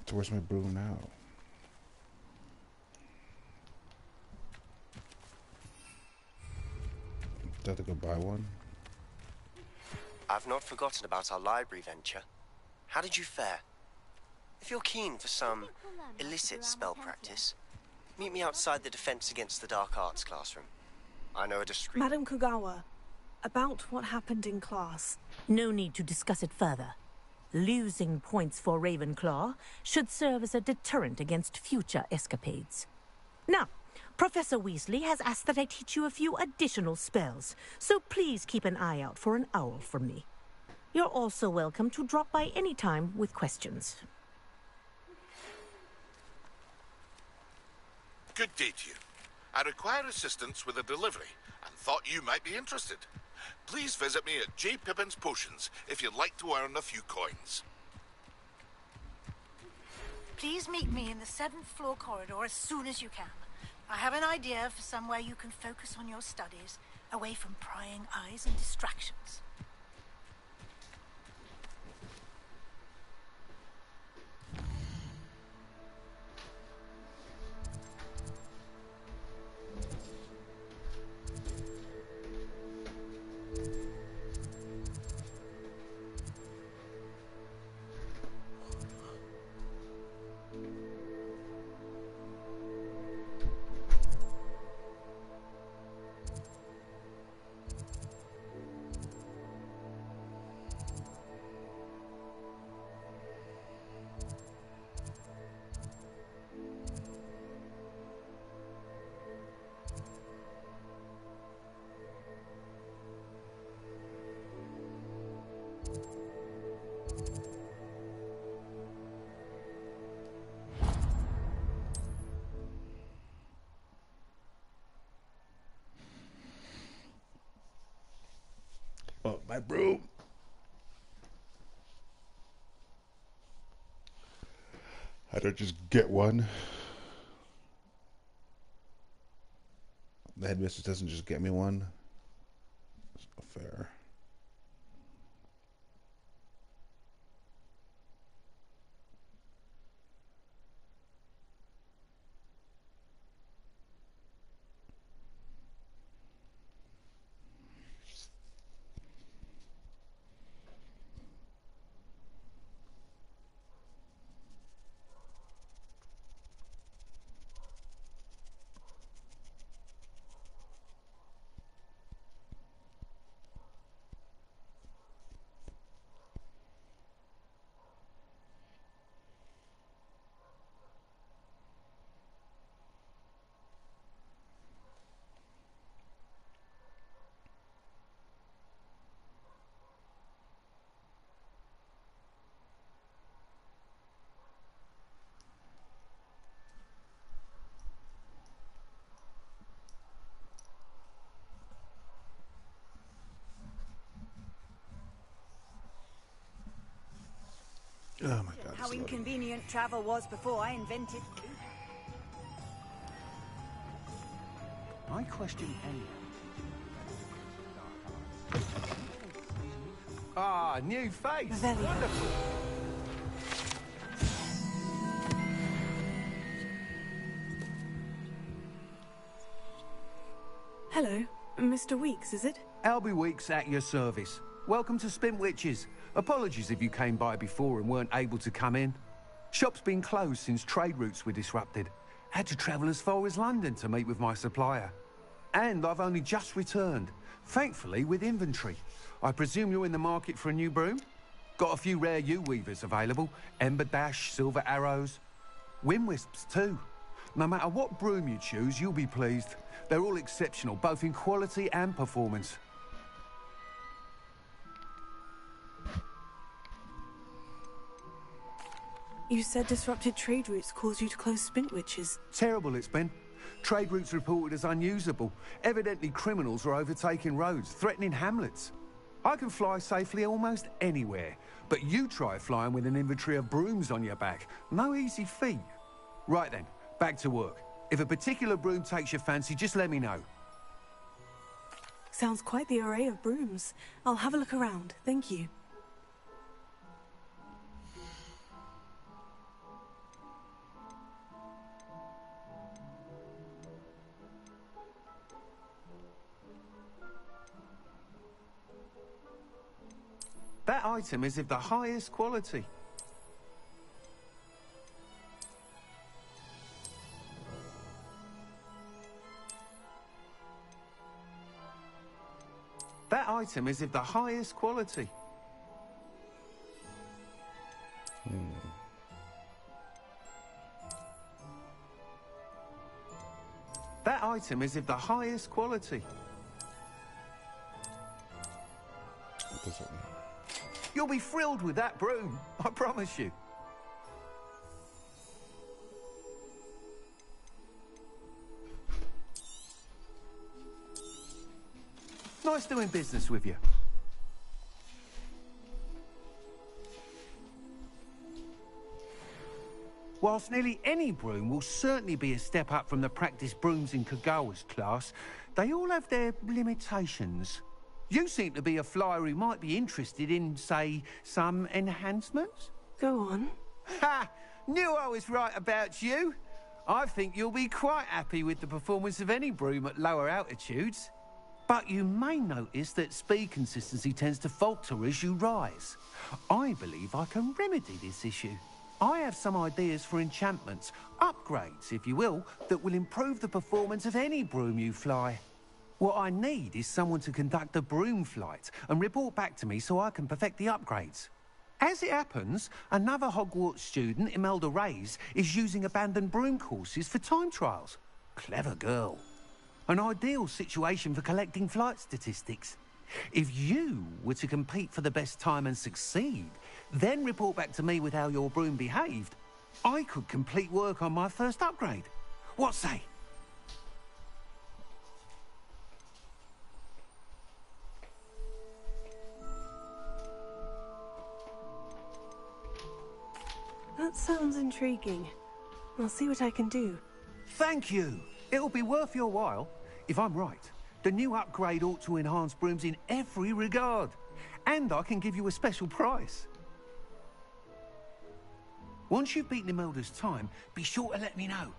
So where's my broom now? Do I have to go buy one? I've not forgotten about our library venture. How did you fare? If you're keen for some illicit spell practice, meet me outside the Defense Against the Dark Arts classroom. I know a discreet... Madam Kugawa, about what happened in class. No need to discuss it further. Losing points for Ravenclaw should serve as a deterrent against future escapades. Now, Professor Weasley has asked that I teach you a few additional spells, so please keep an eye out for an owl from me. You're also welcome to drop by any time with questions. Good day to you. I require assistance with a delivery and thought you might be interested. Please visit me at J. Pippin's Potions if you'd like to earn a few coins. Please meet me in the 7th floor corridor as soon as you can. I have an idea for somewhere you can focus on your studies, away from prying eyes and distractions. Oh, my broom. I don't just get one. the headmistress doesn't just get me one. It's not fair. Oh my God. How inconvenient travel was before I invented. I question any. Ah, new face. Wonderful. Hello, Mr. Weeks, is it? Albie Weeks at your service. Welcome to Spintwitches. Apologies if you came by before and weren't able to come in. Shop's been closed since trade routes were disrupted. Had to travel as far as London to meet with my supplier. And I've only just returned, thankfully with inventory. I presume you're in the market for a new broom? Got a few rare yew-weavers available. Ember Dash, Silver Arrows. Wind-wisps too. No matter what broom you choose, you'll be pleased. They're all exceptional, both in quality and performance. You said disrupted trade routes caused you to close Spintwitches. Terrible it's been. Trade routes reported as unusable. Evidently criminals are overtaking roads, threatening hamlets. I can fly safely almost anywhere, but you try flying with an inventory of brooms on your back. No easy feat. Right then, back to work. If a particular broom takes your fancy, just let me know. Sounds quite the array of brooms. I'll have a look around, thank you. That item is of the highest quality. That item is of the highest quality. That item is of the highest quality. You'll be thrilled with that broom, I promise you. Nice doing business with you. Whilst nearly any broom will certainly be a step up from the practice brooms in Kagawa's class, they all have their limitations. You seem to be a flyer who might be interested in, say, some enhancements? Go on. Ha! Knew I was right about you. I think you'll be quite happy with the performance of any broom at lower altitudes. But you may notice that speed consistency tends to falter as you rise. I believe I can remedy this issue. I have some ideas for enchantments, upgrades, if you will, that will improve the performance of any broom you fly. What I need is someone to conduct a broom flight and report back to me so I can perfect the upgrades. As it happens, another Hogwarts student, Imelda Reyes, is using abandoned broom courses for time trials. Clever girl. An ideal situation for collecting flight statistics. If you were to compete for the best time and succeed, then report back to me with how your broom behaved, I could complete work on my first upgrade. What say? That sounds intriguing. I'll see what I can do. Thank you. It'll be worth your while. If I'm right, the new upgrade ought to enhance brooms in every regard. And I can give you a special price. Once you've beaten Imelda's time, be sure to let me know.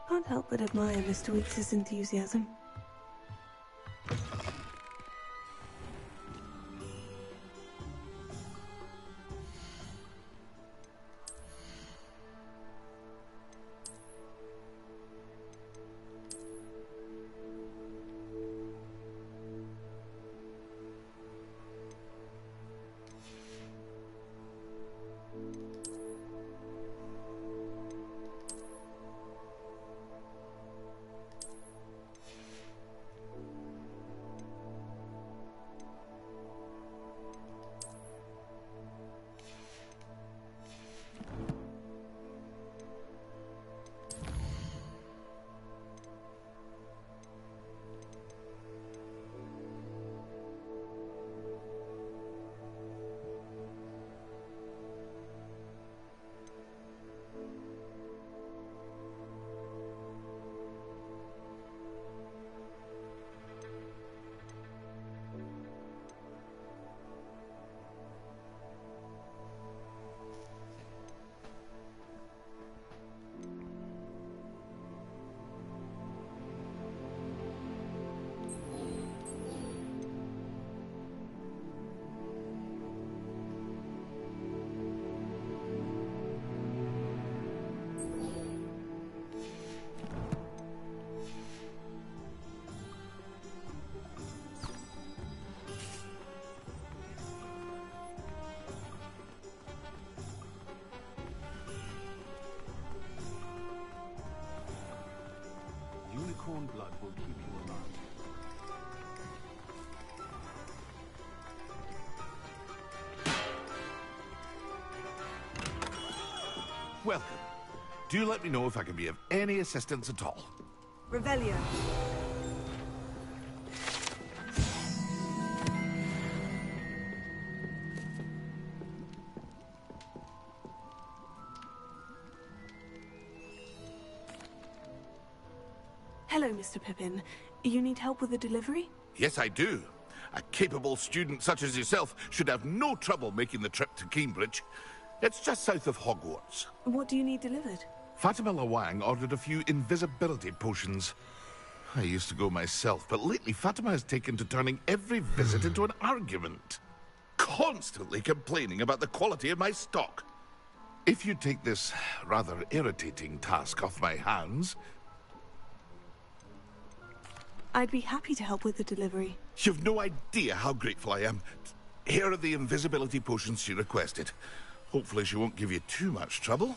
Can't help but admire Mr. Weeks' enthusiasm. Unicorn blood will keep you alive. Welcome. Do let me know if I can be of any assistance at all. Revelio. Hello, Mr. Pippin. You need help with the delivery? Yes, I do. A capable student such as yourself should have no trouble making the trip to Cambridge. It's just south of Hogwarts. What do you need delivered? Fatima Lawang ordered a few invisibility potions. I used to go myself, but lately Fatima has taken to turning every visit into an argument. Constantly complaining about the quality of my stock. If you take this rather irritating task off my hands... I'd be happy to help with the delivery. You've no idea how grateful I am. Here are the invisibility potions she requested. Hopefully she won't give you too much trouble.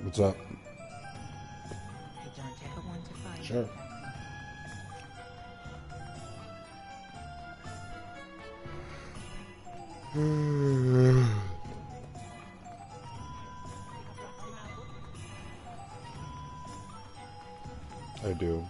What's up? Hey, John, check a 1 to 5. Sure. I do.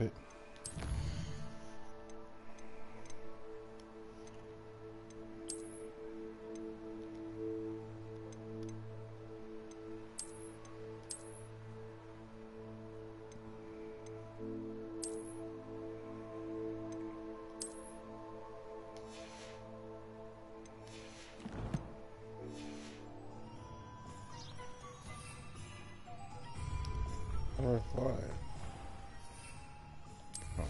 it. Or fly. Oh.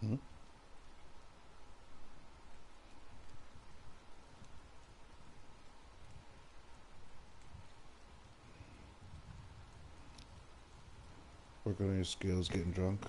Hmm? Work on your skills, getting drunk.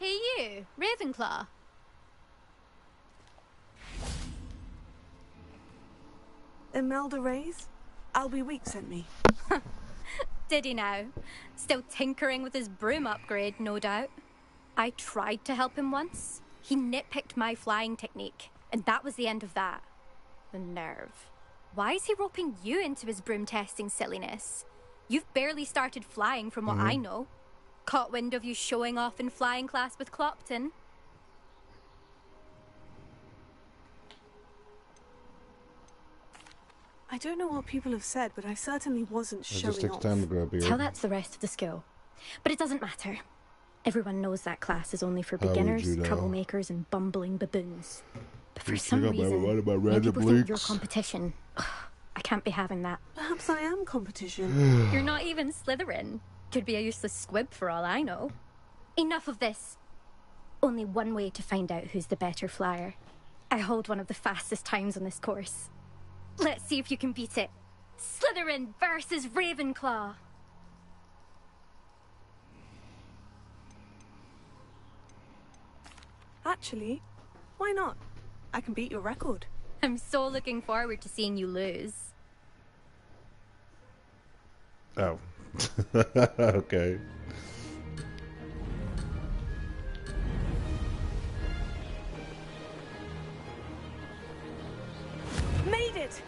Hey you, Ravenclaw. Imelda Reyes? Albie Week sent me. Did he now? Still tinkering with his broom upgrade, no doubt. I tried to help him once. He nitpicked my flying technique, and that was the end of that. The nerve. Why is he roping you into his broom testing silliness? You've barely started flying from what I know. Caught wind of you showing off in flying class with Clopton. I don't know what people have said, but I certainly wasn't showing just takes off. time to grow a beard. Tell that to the rest of the school. But it doesn't matter. Everyone knows that class is only for beginners, troublemakers, and bumbling baboons. But for some reason, when people think you're competition, I can't be having that. Perhaps I am competition. You're not even Slytherin. Could be a useless squib for all I know. Enough of this. Only one way to find out who's the better flyer. I hold one of the fastest times on this course. Let's see if you can beat it. Slytherin versus Ravenclaw. Actually, why not? I can beat your record. I'm so looking forward to seeing you lose. Oh. Okay. Made it!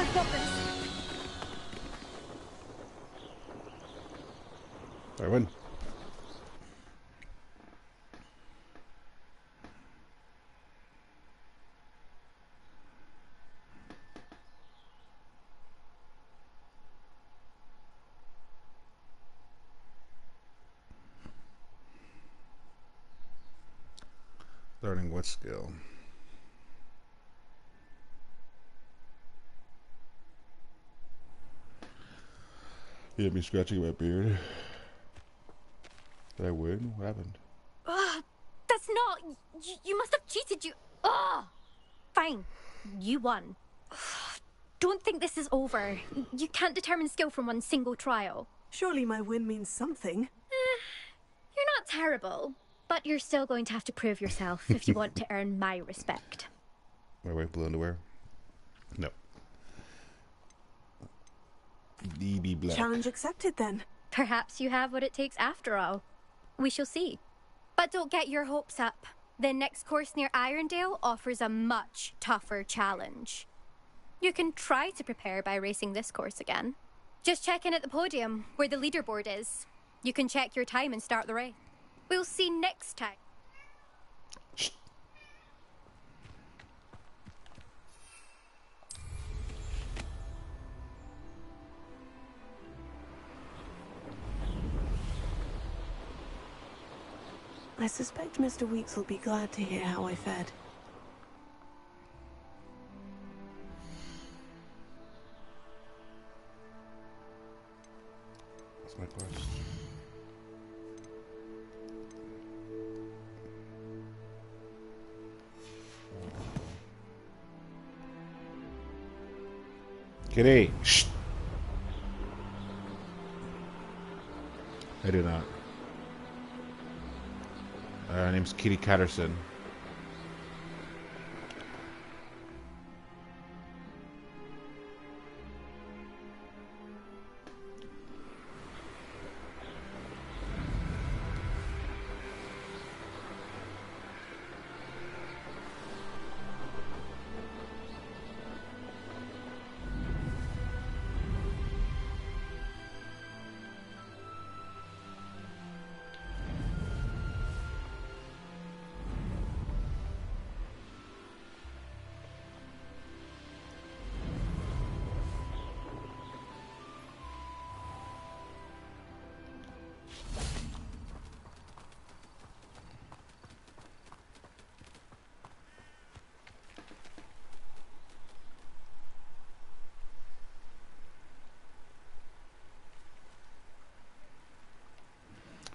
I've got this. I win. Learning what skill? You had me scratching my beard. Did I win? What happened? That's not... You must have cheated, you... Ugh! Fine. You won. Don't think this is over. You can't determine skill from one single trial. Surely my win means something. You're not terrible, but you're still going to have to prove yourself if you want to earn my respect. My white blue underwear? No. DB black. Challenge accepted then. Perhaps you have what it takes after all. We shall see. But don't get your hopes up. The next course near Irondale offers a much tougher challenge. You can try to prepare by racing this course again. Just check in at the podium, where the leaderboard is. You can check your time and start the race. We'll see next time. I suspect Mr. Weeks will be glad to hear how I fared. That's my quest. Kitty! Shh! I do not. Her name's Kitty Catterson.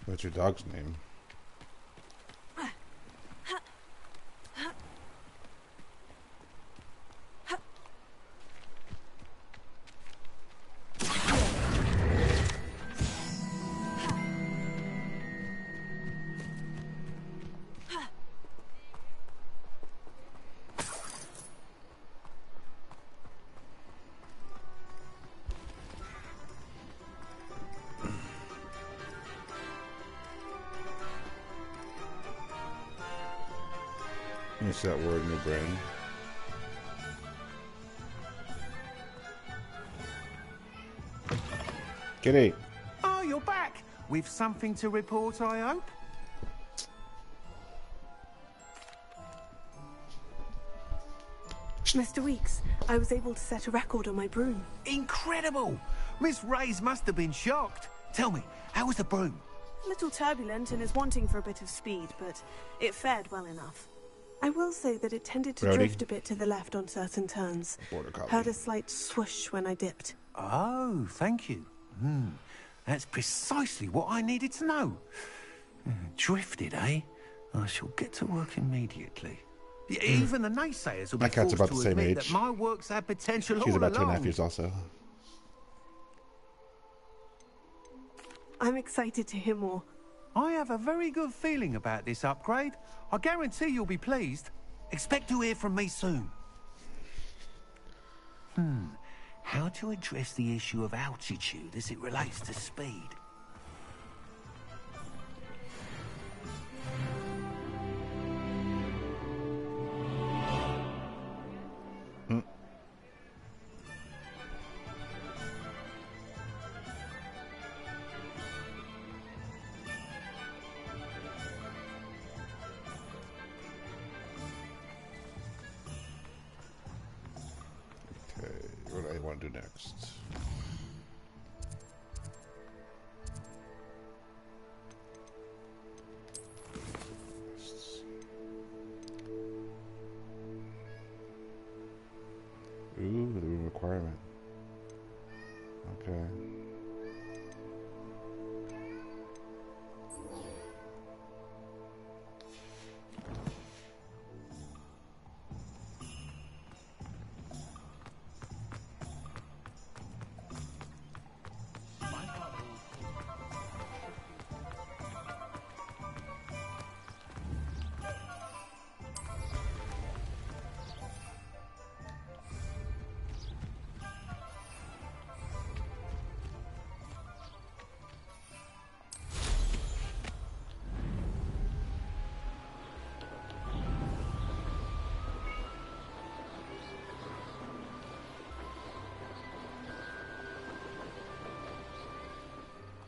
What's your dog's name? What's that word in your brain? Kitty! Oh, you're back! With something to report, I hope? Mr. Weeks, I was able to set a record on my broom. Incredible! Miss Reyes must have been shocked. Tell me, how was the broom? A little turbulent and is wanting for a bit of speed, but it fared well enough. I will say that it tended to drift a bit to the left on certain turns. Heard a slight swoosh when I dipped. Oh, thank you. That's precisely what I needed to know. Drifted, eh? I shall get to work immediately. Even the naysayers will be cat's about the forced same to admit age. that my work's had potential She's all about along. 2.5 years also. I'm excited to hear more. I have a very good feeling about this upgrade. I guarantee you'll be pleased. Expect to hear from me soon. How to address the issue of altitude as it relates to speed? want to do next? Ooh, the room requirement. Okay.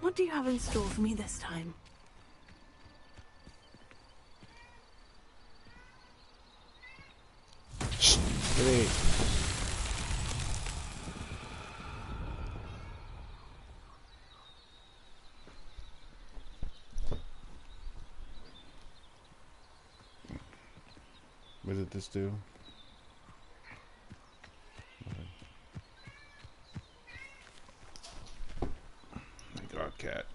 What do you have in store for me this time? Hey. What did this do? My God, cat.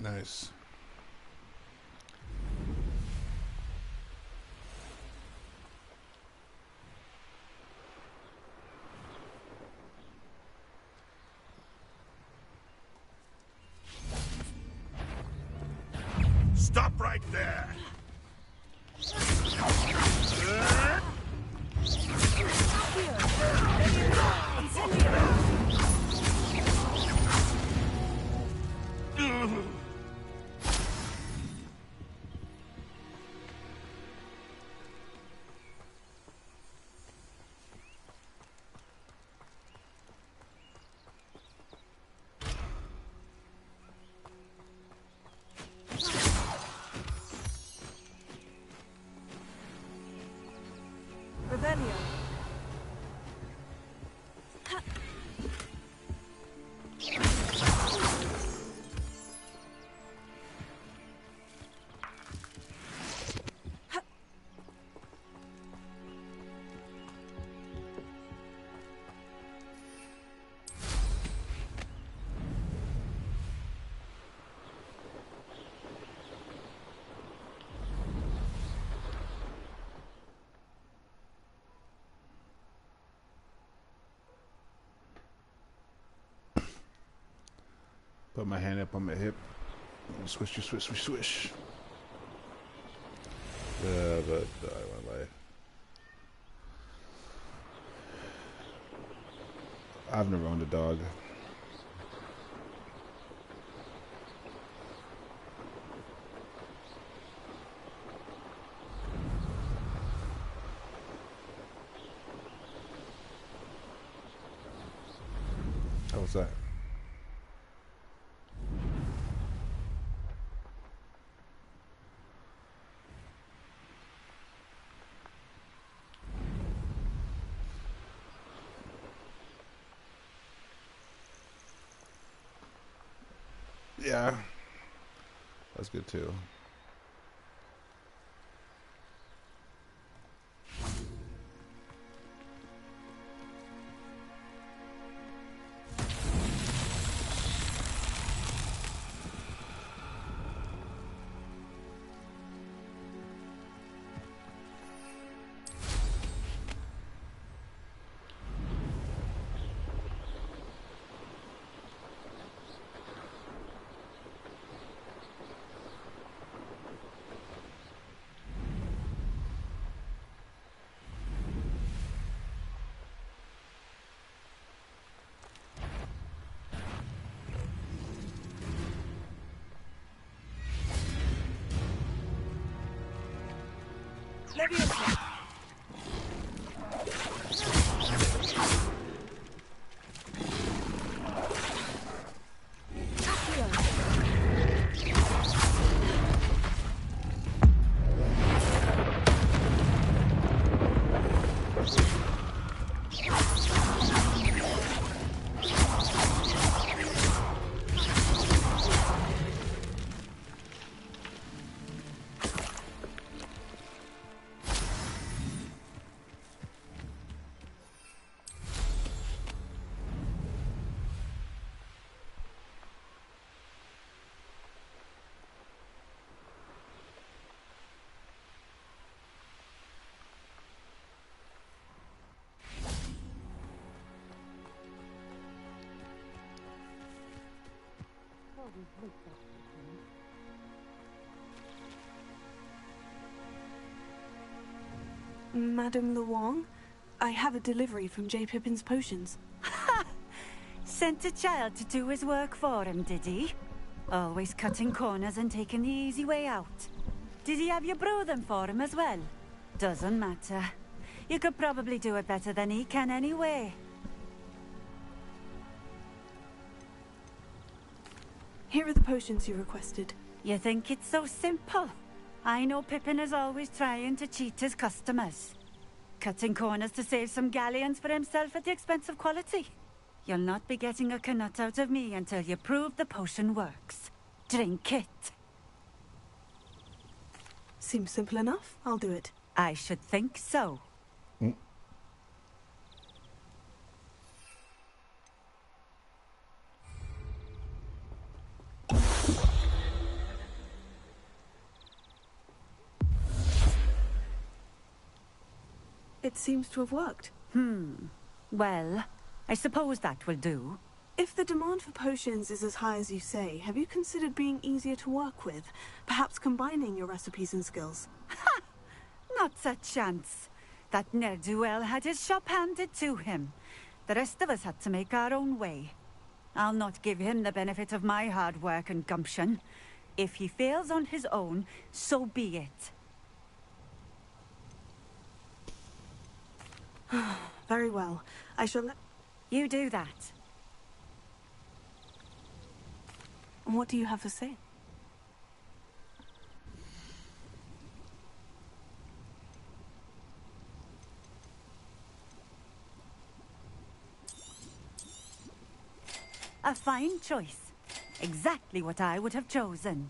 Nice. Stop right there! Put my hand up on my hip. Swish, swish, swish, swish. But I want to lie. I've never owned a dog. How was that? Yeah, that's good too. Leviosa! Madame Luong, I have a delivery from J. Pippin's potions. Ha! Sent a child to do his work for him, did he? Always cutting corners and taking the easy way out. Did he have you brew them for him as well? Doesn't matter. You could probably do it better than he can anyway. Here are the potions you requested. You think it's so simple? I know Pippin is always trying to cheat his customers. Cutting corners to save some galleons for himself at the expense of quality. You'll not be getting a canut out of me until you prove the potion works. Drink it. Seems simple enough. I'll do it. I should think so. It seems to have worked. Well, I suppose that will do. If the demand for potions is as high as you say, have you considered being easier to work with? Perhaps combining your recipes and skills? Ha! Not a chance. That ne'er-do-well had his shop handed to him. The rest of us had to make our own way. I'll not give him the benefit of my hard work and gumption. If he fails on his own, so be it. Very well. I shall let... You do that. What do you have to say? A fine choice. Exactly what I would have chosen.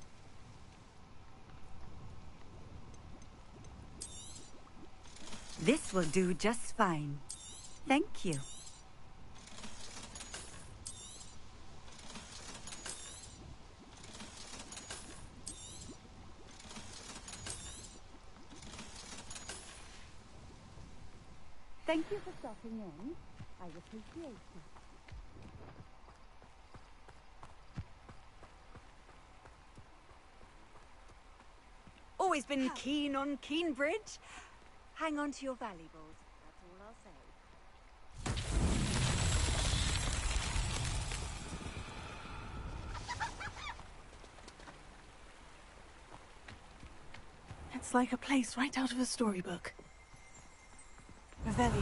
This will do just fine. Thank you. Thank you for stopping in. I appreciate it. Always been keen on Keenbridge. Hang on to your valuables. That's all I'll say. It's like a place right out of a storybook. Revelio.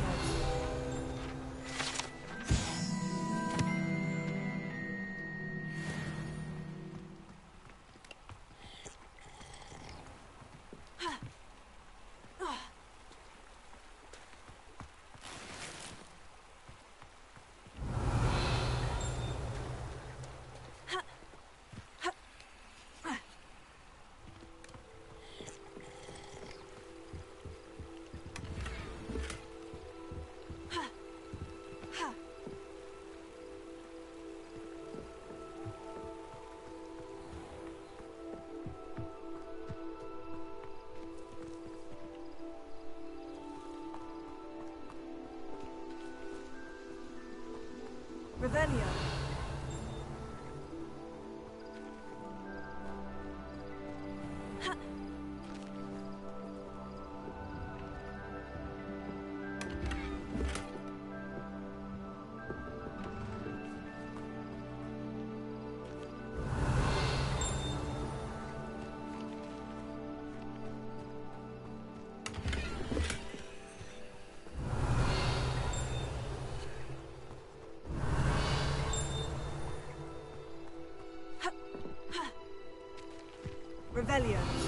Revelio. rebellion.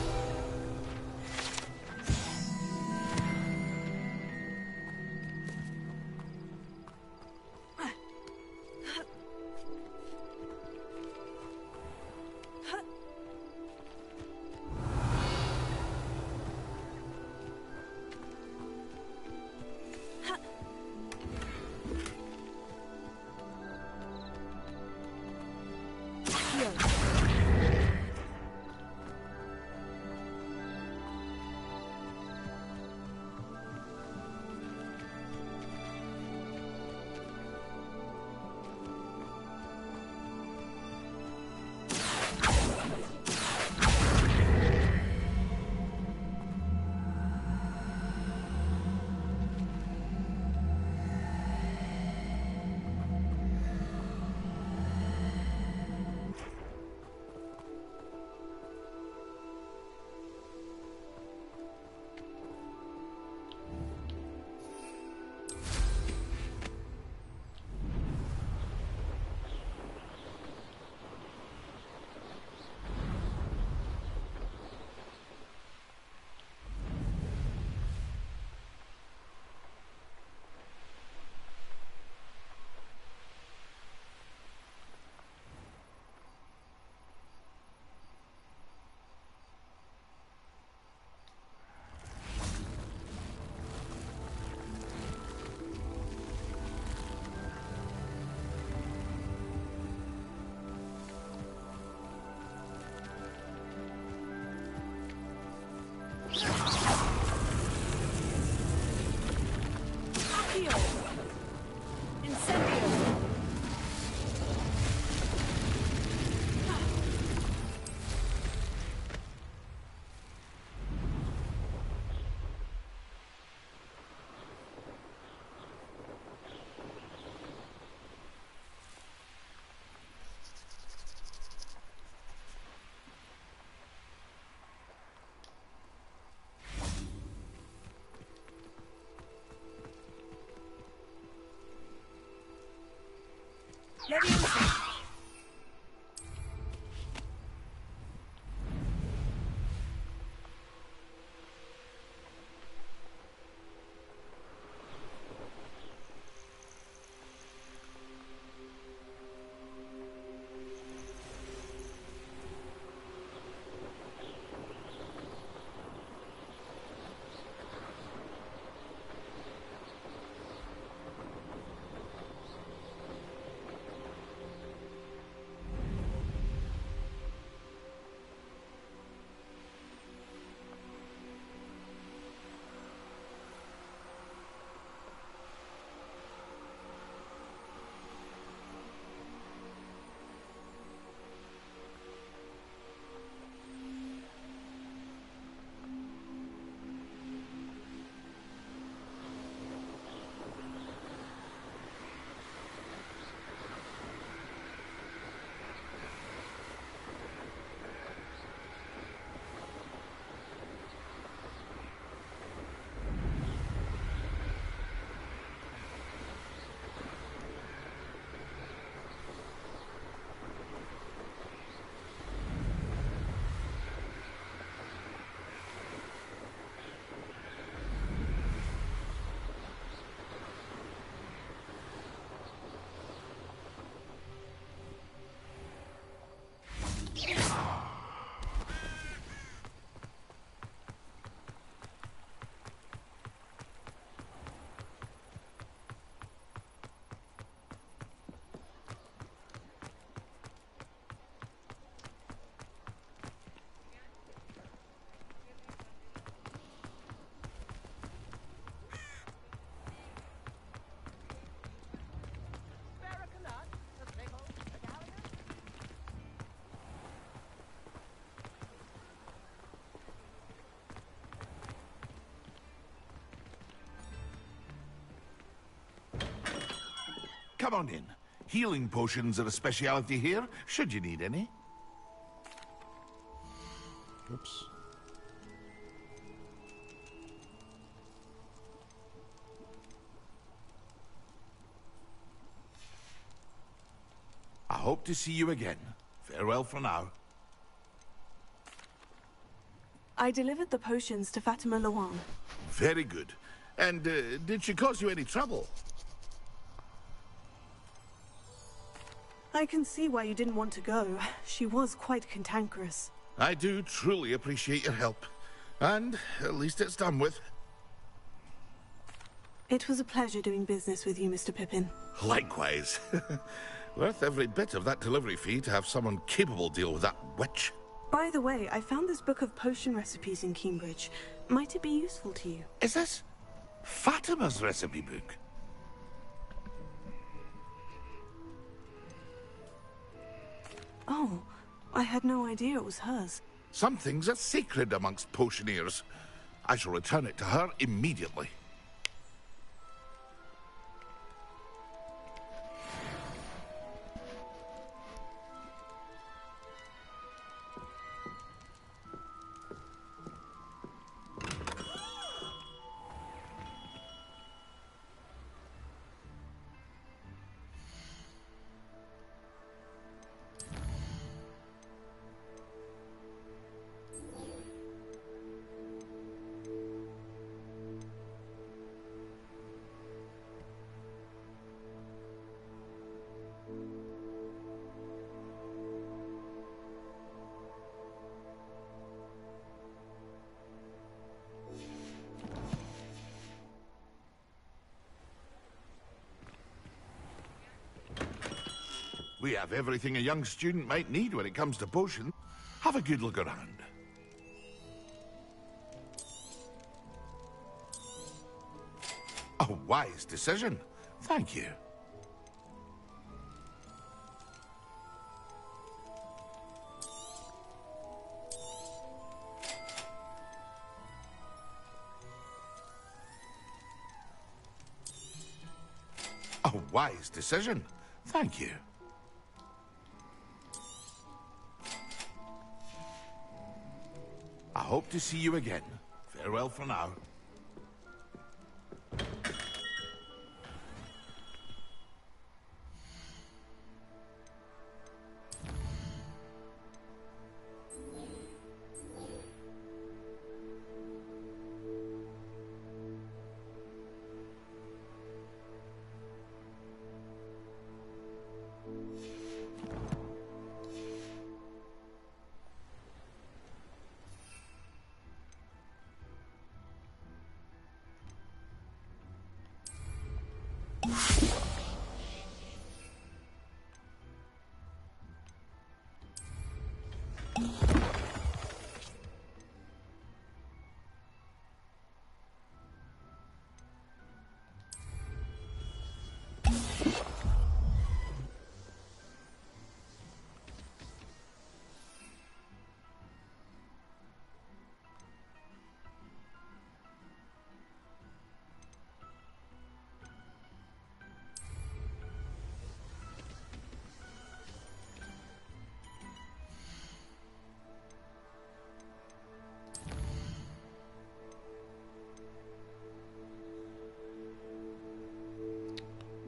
Come on in. Healing potions are a speciality here, should you need any. Oops. I hope to see you again. Farewell for now. I delivered the potions to Fatima Lawan. Very good. And did she cause you any trouble? I can see why you didn't want to go. She was quite cantankerous. I do truly appreciate your help. And at least it's done with. It was a pleasure doing business with you, Mr. Pippin. Likewise. Worth every bit of that delivery fee to have someone capable deal with that witch. By the way, I found this book of potion recipes in Cambridge. Might it be useful to you? Is this Fatima's recipe book? Oh, I had no idea it was hers. Some things are sacred amongst potioneers. I shall return it to her immediately. We have everything a young student might need when it comes to potions. Have a good look around. A wise decision. Thank you. A wise decision. Thank you. I hope to see you again. Farewell for now.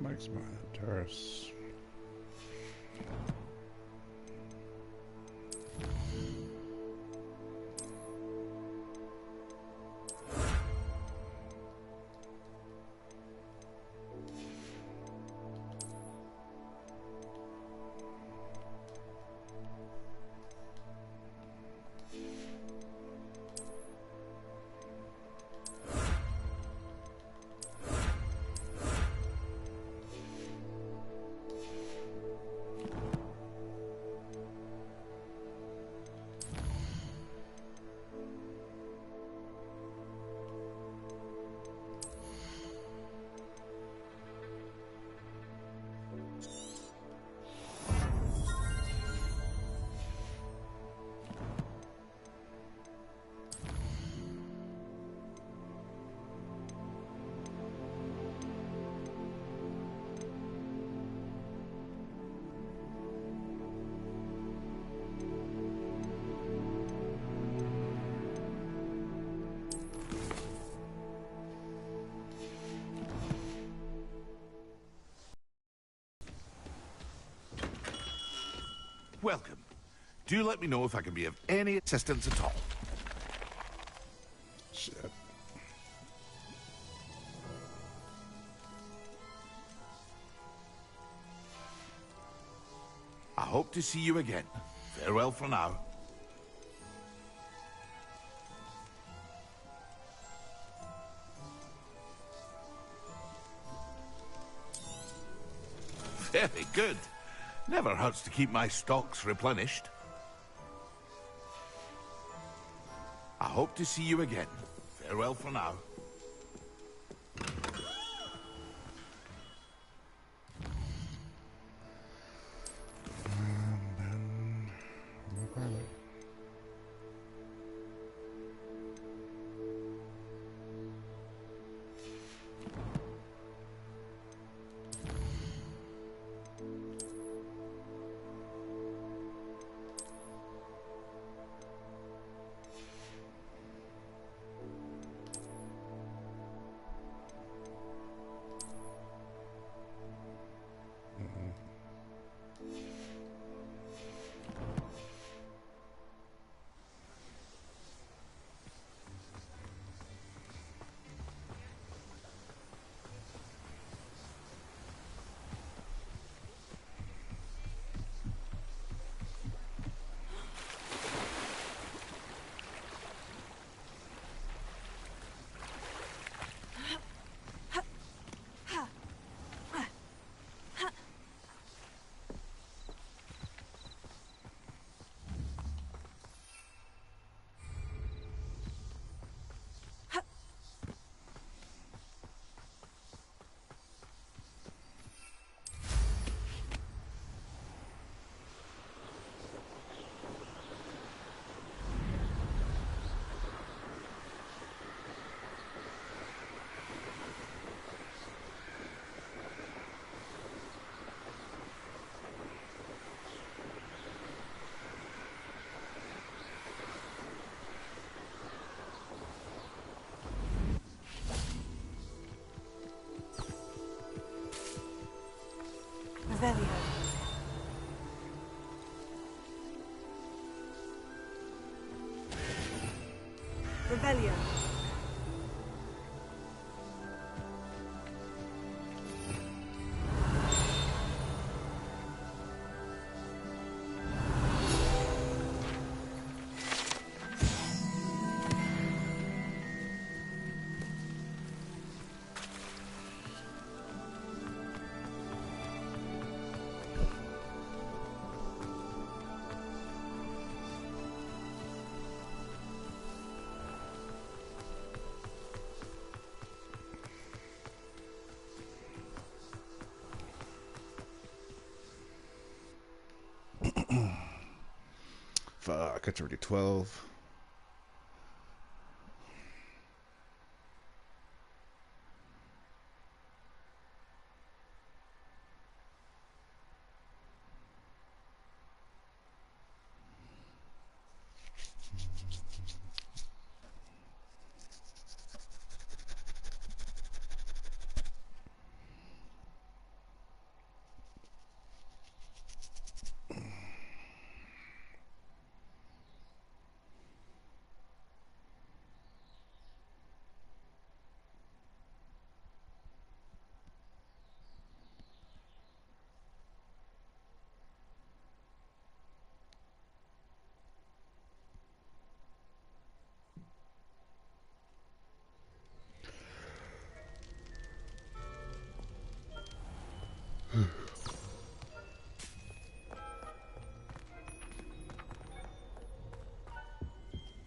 Mike's behind the terrace. Welcome. Do let me know if I can be of any assistance at all. hope to see you again. Farewell for now. Very good. Never hurts to keep my stocks replenished. I hope to see you again. Farewell for now. Revelio. Revelio. Fuck, it's already 12.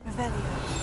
Revelio.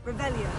Revelio.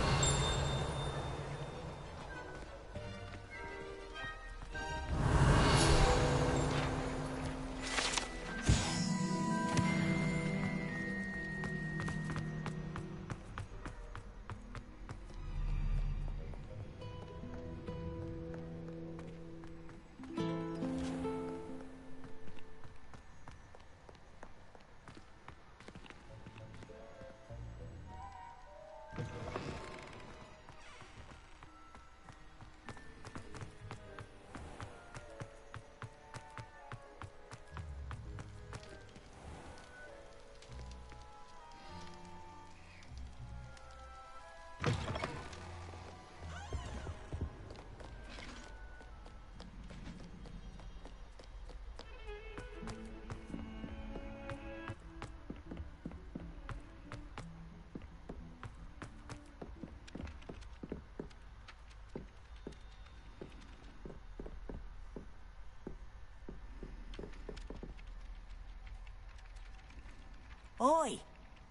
Oi,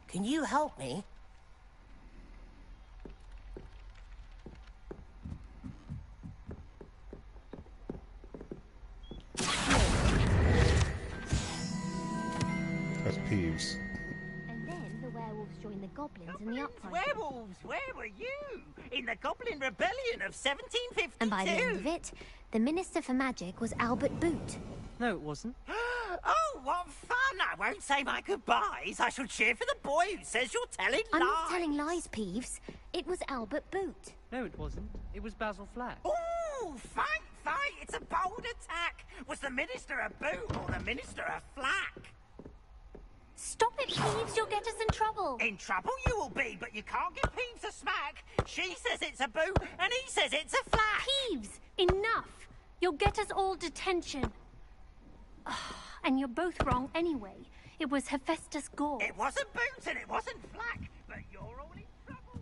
can you help me? That's Peeves. And then the werewolves joined the goblins in the uprising. Werewolves, where were you? In the Goblin Rebellion of 1752. And by the end of it, the Minister for Magic was Albert Boot. No, it wasn't. Oh, what fun! I won't say my goodbyes. I shall cheer for the boy who says you're telling I'm lies. not telling lies, Peeves. It was Albert Boot. No, it wasn't. It was Basil Flack. Ooh, fight! It's a bold attack. Was the Minister a boot or the Minister a flack? Stop it, Peeves. You'll get us in trouble. In trouble you will be, but you can't give Peeves a smack. She says it's a boot, and he says it's a flack. Peeves, enough. You'll get us all detention. And you're both wrong anyway. It was Hephaestus Gore. It wasn't boot and it wasn't flack, but you're all in trouble.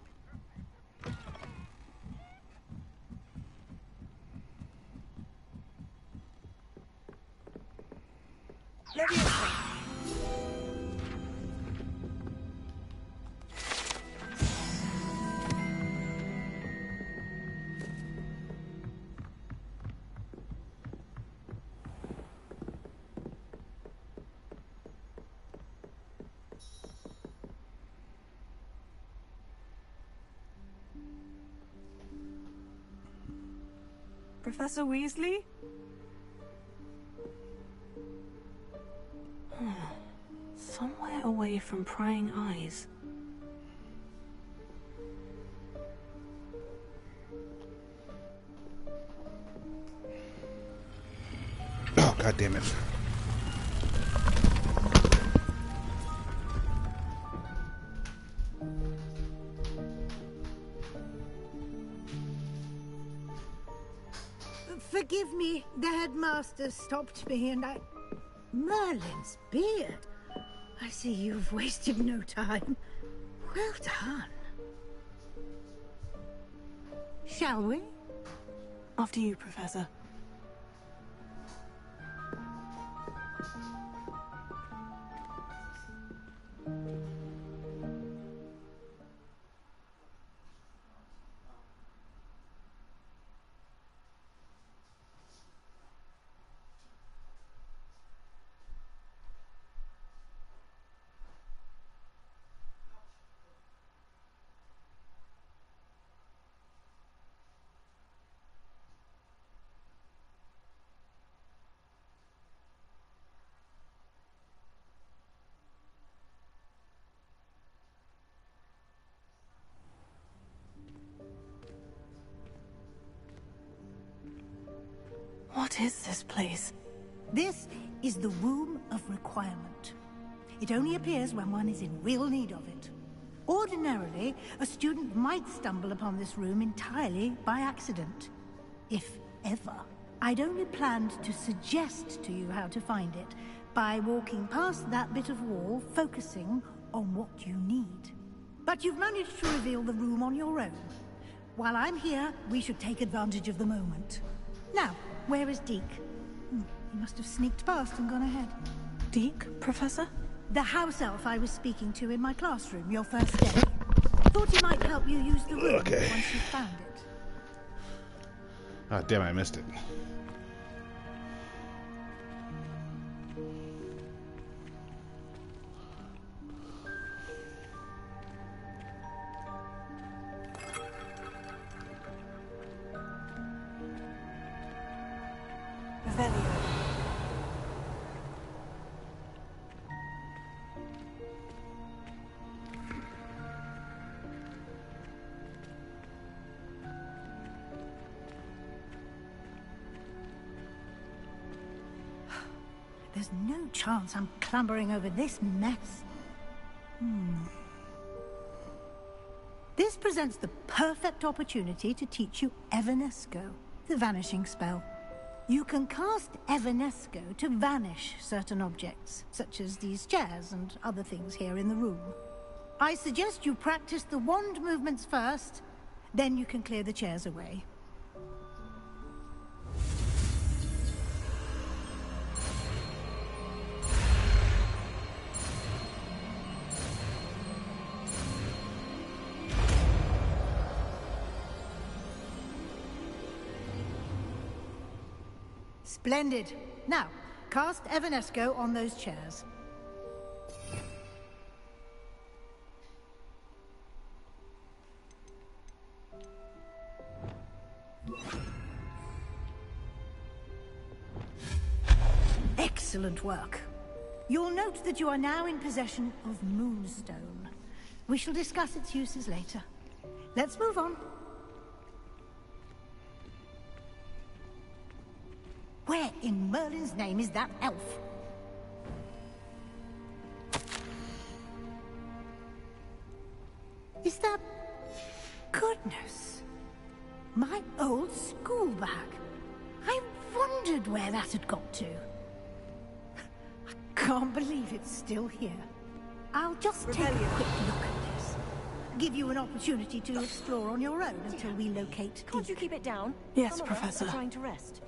Professor Weasley? Somewhere away from prying eyes. Oh, God damn it. Forgive me, the headmaster stopped me and I... Merlin's beard. I see you've wasted no time. Well done. Shall we? After you, Professor. What is this place? This is the Room of Requirement. It only appears when one is in real need of it. Ordinarily, a student might stumble upon this room entirely by accident. If ever. I'd only planned to suggest to you how to find it by walking past that bit of wall, focusing on what you need. But you've managed to reveal the room on your own. While I'm here, we should take advantage of the moment. Now, where is Deke? He must have sneaked past and gone ahead. Deke, Professor? The house elf I was speaking to in my classroom your first day. Thought he might help you use the room once you found it. Ah, damn, I missed it. There's no chance I'm clambering over this mess. This presents the perfect opportunity to teach you Evanesco, the vanishing spell. You can cast Evanesco to vanish certain objects, such as these chairs and other things here in the room. I suggest you practice the wand movements first, then you can clear the chairs away. Splendid. Now, cast Evanesco on those chairs. Excellent work. You'll note that you are now in possession of Moonstone. We shall discuss its uses later. Let's move on. Where in Merlin's name is that elf? Is that... Goodness. My old school bag. I wondered where that had got to. I can't believe it's still here. I'll just take a quick look at this. Give you an opportunity to explore on your own until we locate... Can't you keep it down? Yes, Some of Professor. us are trying to rest.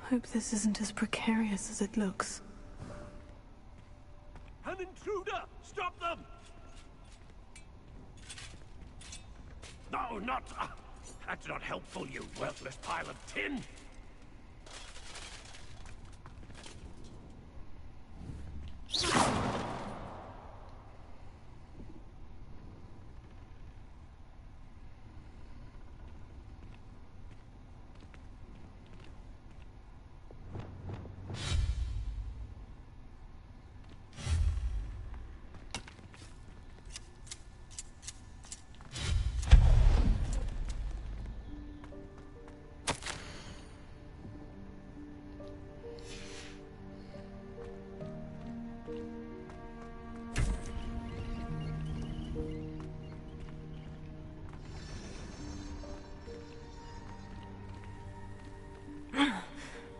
Hope this isn't as precarious as it looks. An intruder! Stop them! No, not... that's not helpful, you worthless pile of tin!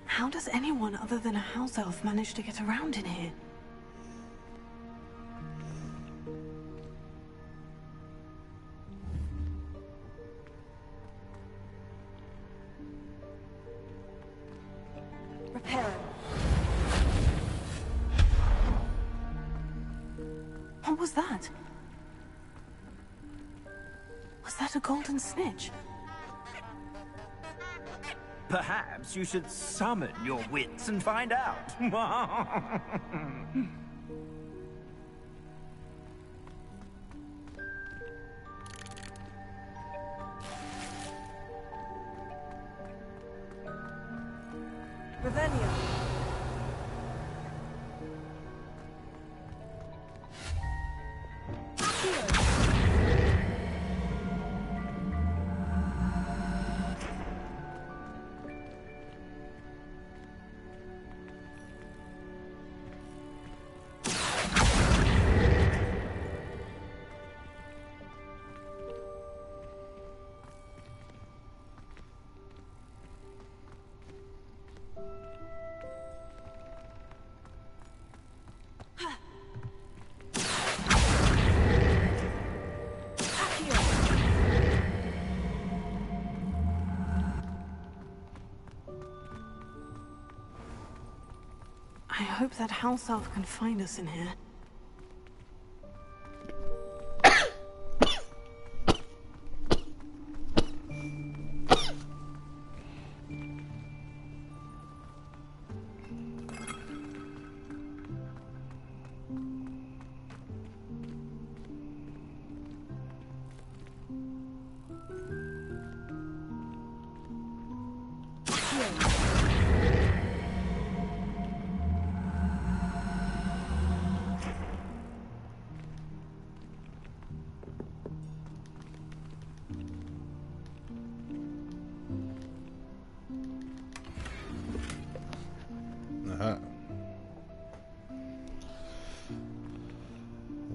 How does anyone other than a house elf manage to get around in here? Repair it. What was that? Was that a golden snitch? Perhaps you should summon your wits and find out. Revelio. I hope that house elf can find us in here.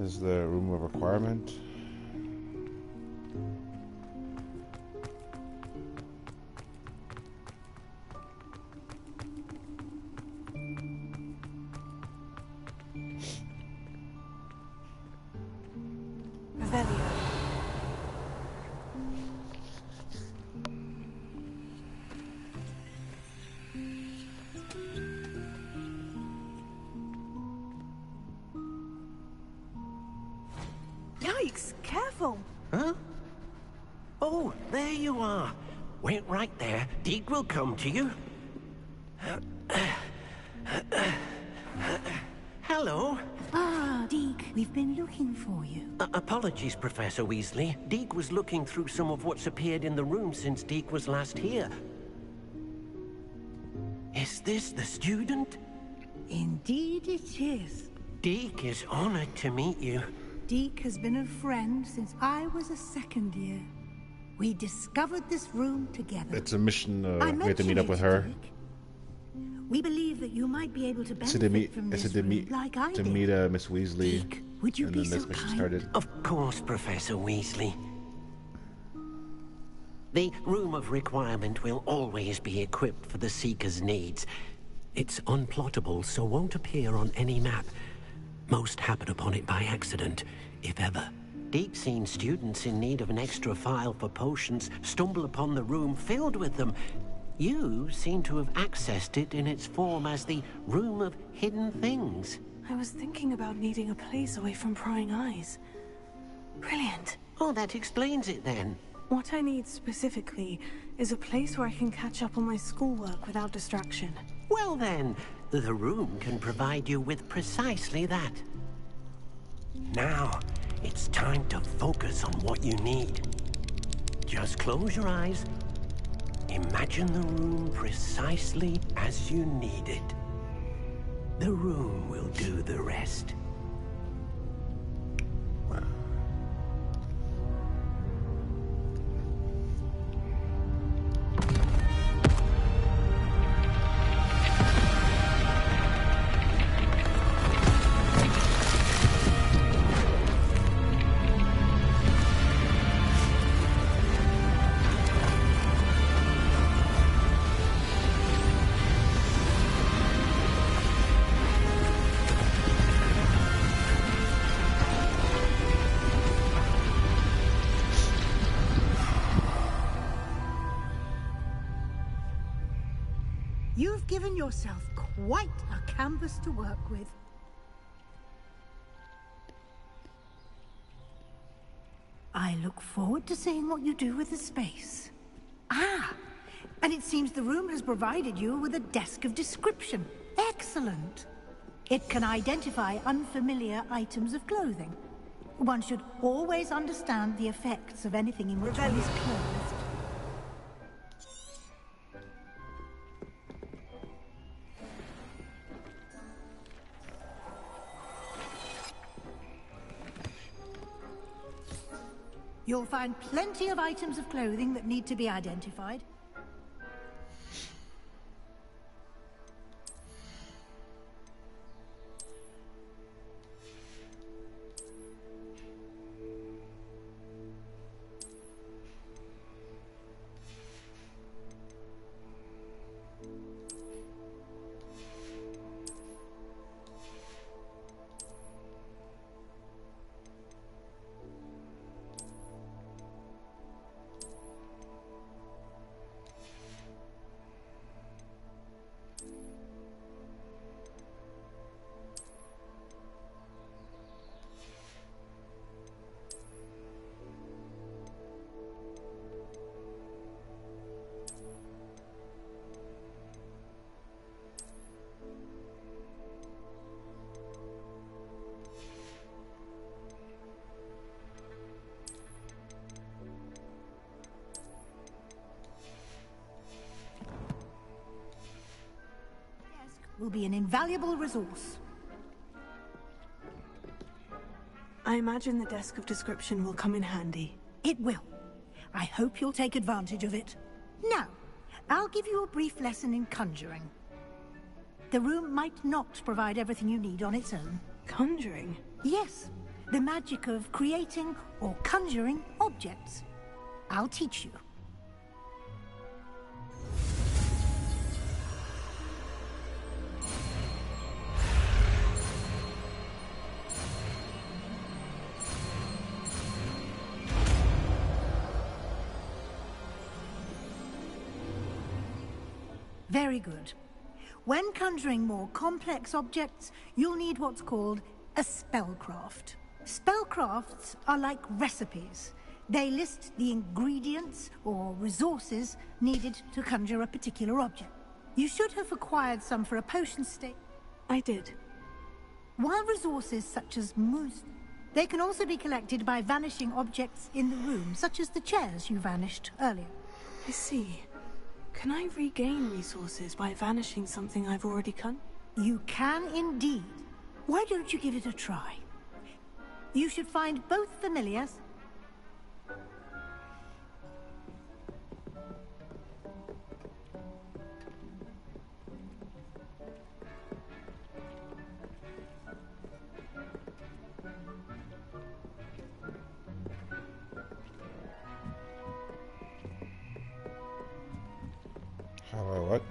Is the room of requirement? Yikes! Careful! Huh? Oh, there you are. Wait right there. Deke will come to you. Hello. Ah, Deke, we've been looking for you. Apologies, Professor Weasley. Deke was looking through some of what's appeared in the room since Deke was last here. Is this the student? Indeed it is. Deke is honored to meet you. Deke has been a friend since I was a second year. We discovered this room together. It's a mission. We have to meet up with her. Deke. We believe that you might be able to benefit from this to room meet, like I to did. meet Miss Weasley. Deke, would you and be then this so mission kind? started. Of course, Professor Weasley. The Room of Requirement will always be equipped for the Seeker's needs. It's unplottable, so won't appear on any map. Most happen upon it by accident, if ever. Deke's seen students in need of an extra file for potions stumble upon the room filled with them. You seem to have accessed it in its form as the Room of Hidden Things. I was thinking about needing a place away from prying eyes. Brilliant. Oh, that explains it then. What I need specifically is a place where I can catch up on my schoolwork without distraction. Well then, the room can provide you with precisely that. Now, it's time to focus on what you need. Just close your eyes. Imagine the room precisely as you need it. The room will do the rest. You've given yourself quite a canvas to work with. I look forward to seeing what you do with the space. Ah, and it seems the room has provided you with a desk of description. Excellent. It can identify unfamiliar items of clothing. One should always understand the effects of anything in which one is clothed. You'll find plenty of items of clothing that need to be identified. will be an invaluable resource. I imagine the desk of description will come in handy. It will. I hope you'll take advantage of it. Now, I'll give you a brief lesson in conjuring. The room might not provide everything you need on its own. Conjuring? Yes, the magic of creating or conjuring objects. I'll teach you. Very good. When conjuring more complex objects, you'll need what's called a spellcraft. Spellcrafts are like recipes. They list the ingredients or resources needed to conjure a particular object. You should have acquired some for a potion state. I did. While resources such as moose, they can also be collected by vanishing objects in the room, such as the chairs you vanished earlier. I see. Can I regain resources by vanishing something I've already cut? You can indeed. Why don't you give it a try? You should find both familiars. Hello, what?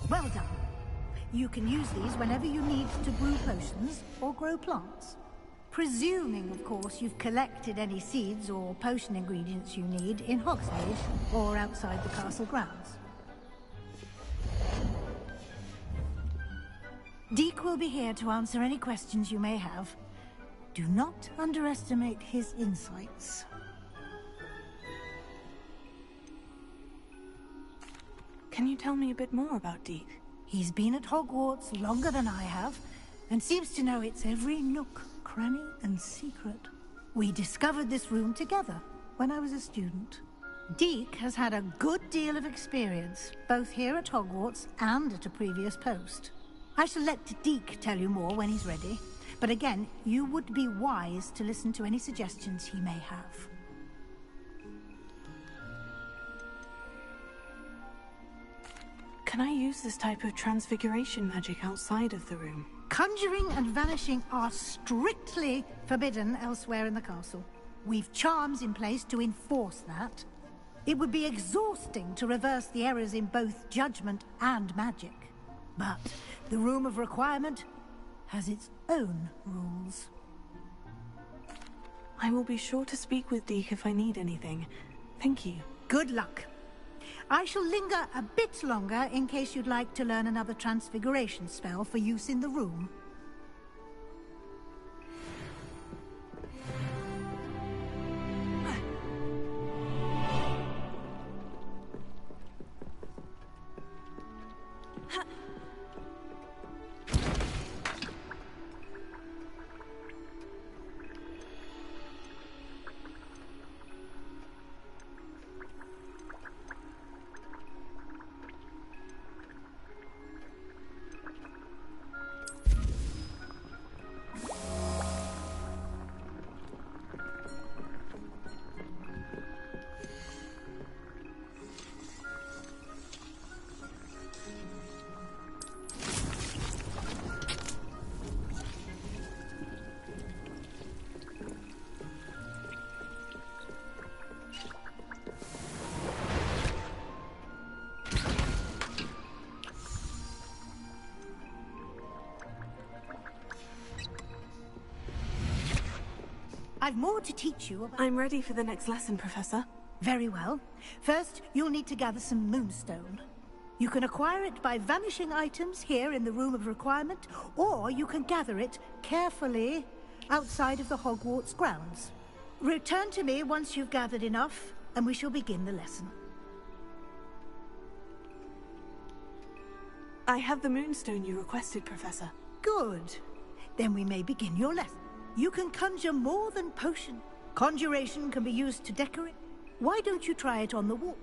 Well done. You can use these whenever you need to brew potions or grow plants. Presuming, of course, you've collected any seeds or potion ingredients you need in Hogsmeade or outside the castle grounds. Deek will be here to answer any questions you may have. Do not underestimate his insights. Can you tell me a bit more about Deek? He's been at Hogwarts longer than I have, and seems to know its every nook, cranny, and secret. We discovered this room together when I was a student. Deek has had a good deal of experience, both here at Hogwarts and at a previous post. I shall let Deek tell you more when he's ready, but again, you would be wise to listen to any suggestions he may have. Can I use this type of transfiguration magic outside of the room? Conjuring and vanishing are strictly forbidden elsewhere in the castle. We've charms in place to enforce that. It would be exhausting to reverse the errors in both judgment and magic. But the Room of Requirement has its own rules. I will be sure to speak with Deek if I need anything. Thank you. Good luck. I shall linger a bit longer in case you'd like to learn another transfiguration spell for use in the room. I've more to teach you about... I'm ready for the next lesson, Professor. Very well. First, you'll need to gather some moonstone. You can acquire it by vanishing items here in the Room of Requirement, or you can gather it carefully outside of the Hogwarts grounds. Return to me once you've gathered enough, and we shall begin the lesson. I have the moonstone you requested, Professor. Good. Then we may begin your lesson. You can conjure more than potion. Conjuration can be used to decorate. Why don't you try it on the wall?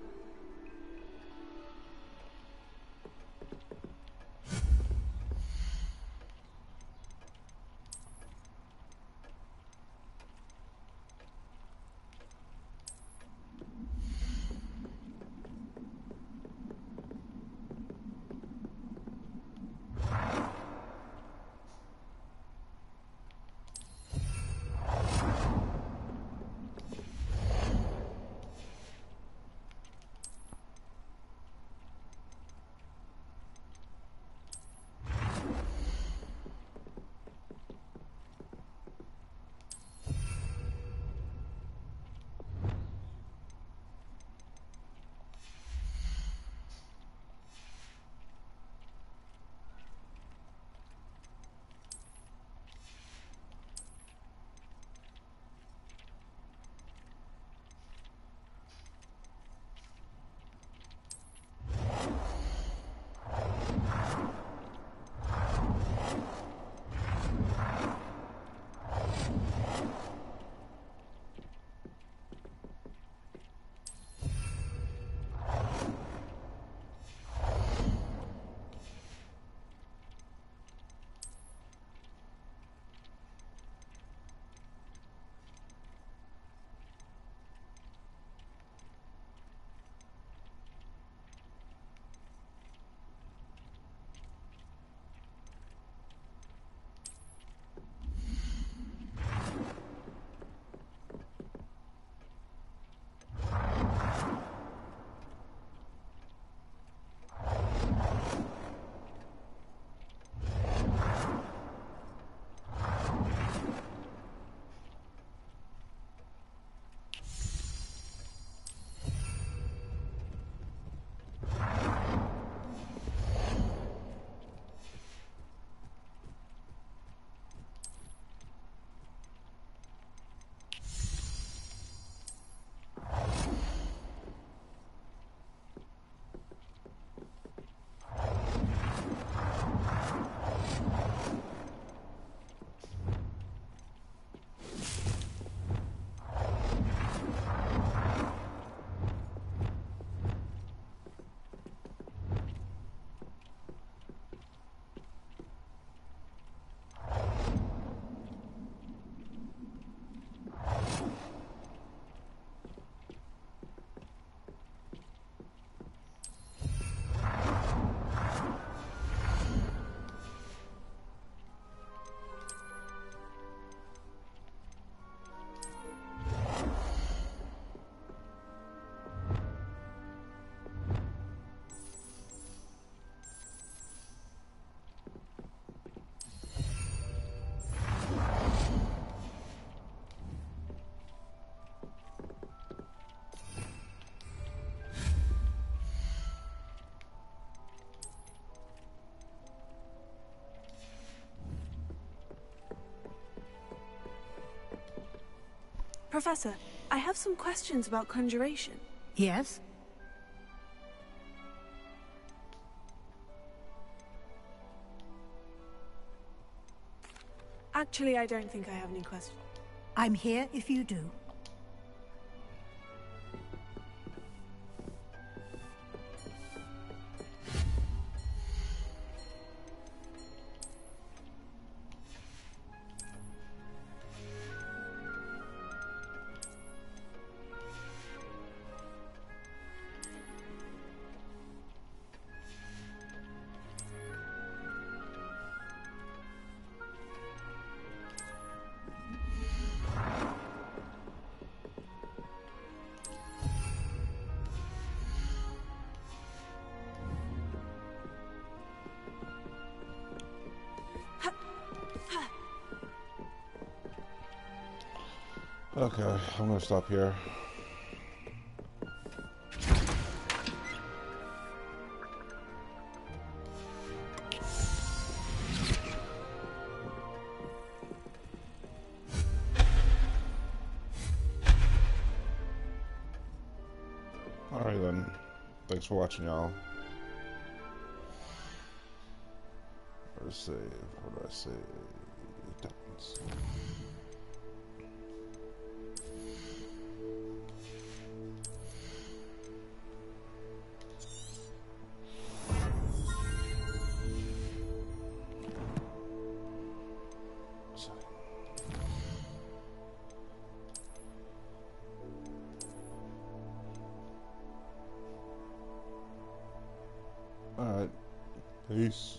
Professor, I have some questions about conjuration. Yes? Actually, I don't think I have any questions. I'm here if you do. Okay, I'm gonna stop here. Alright then. Thanks for watching, y'all. Where's save? What do I save? Buttons. Alright. Peace.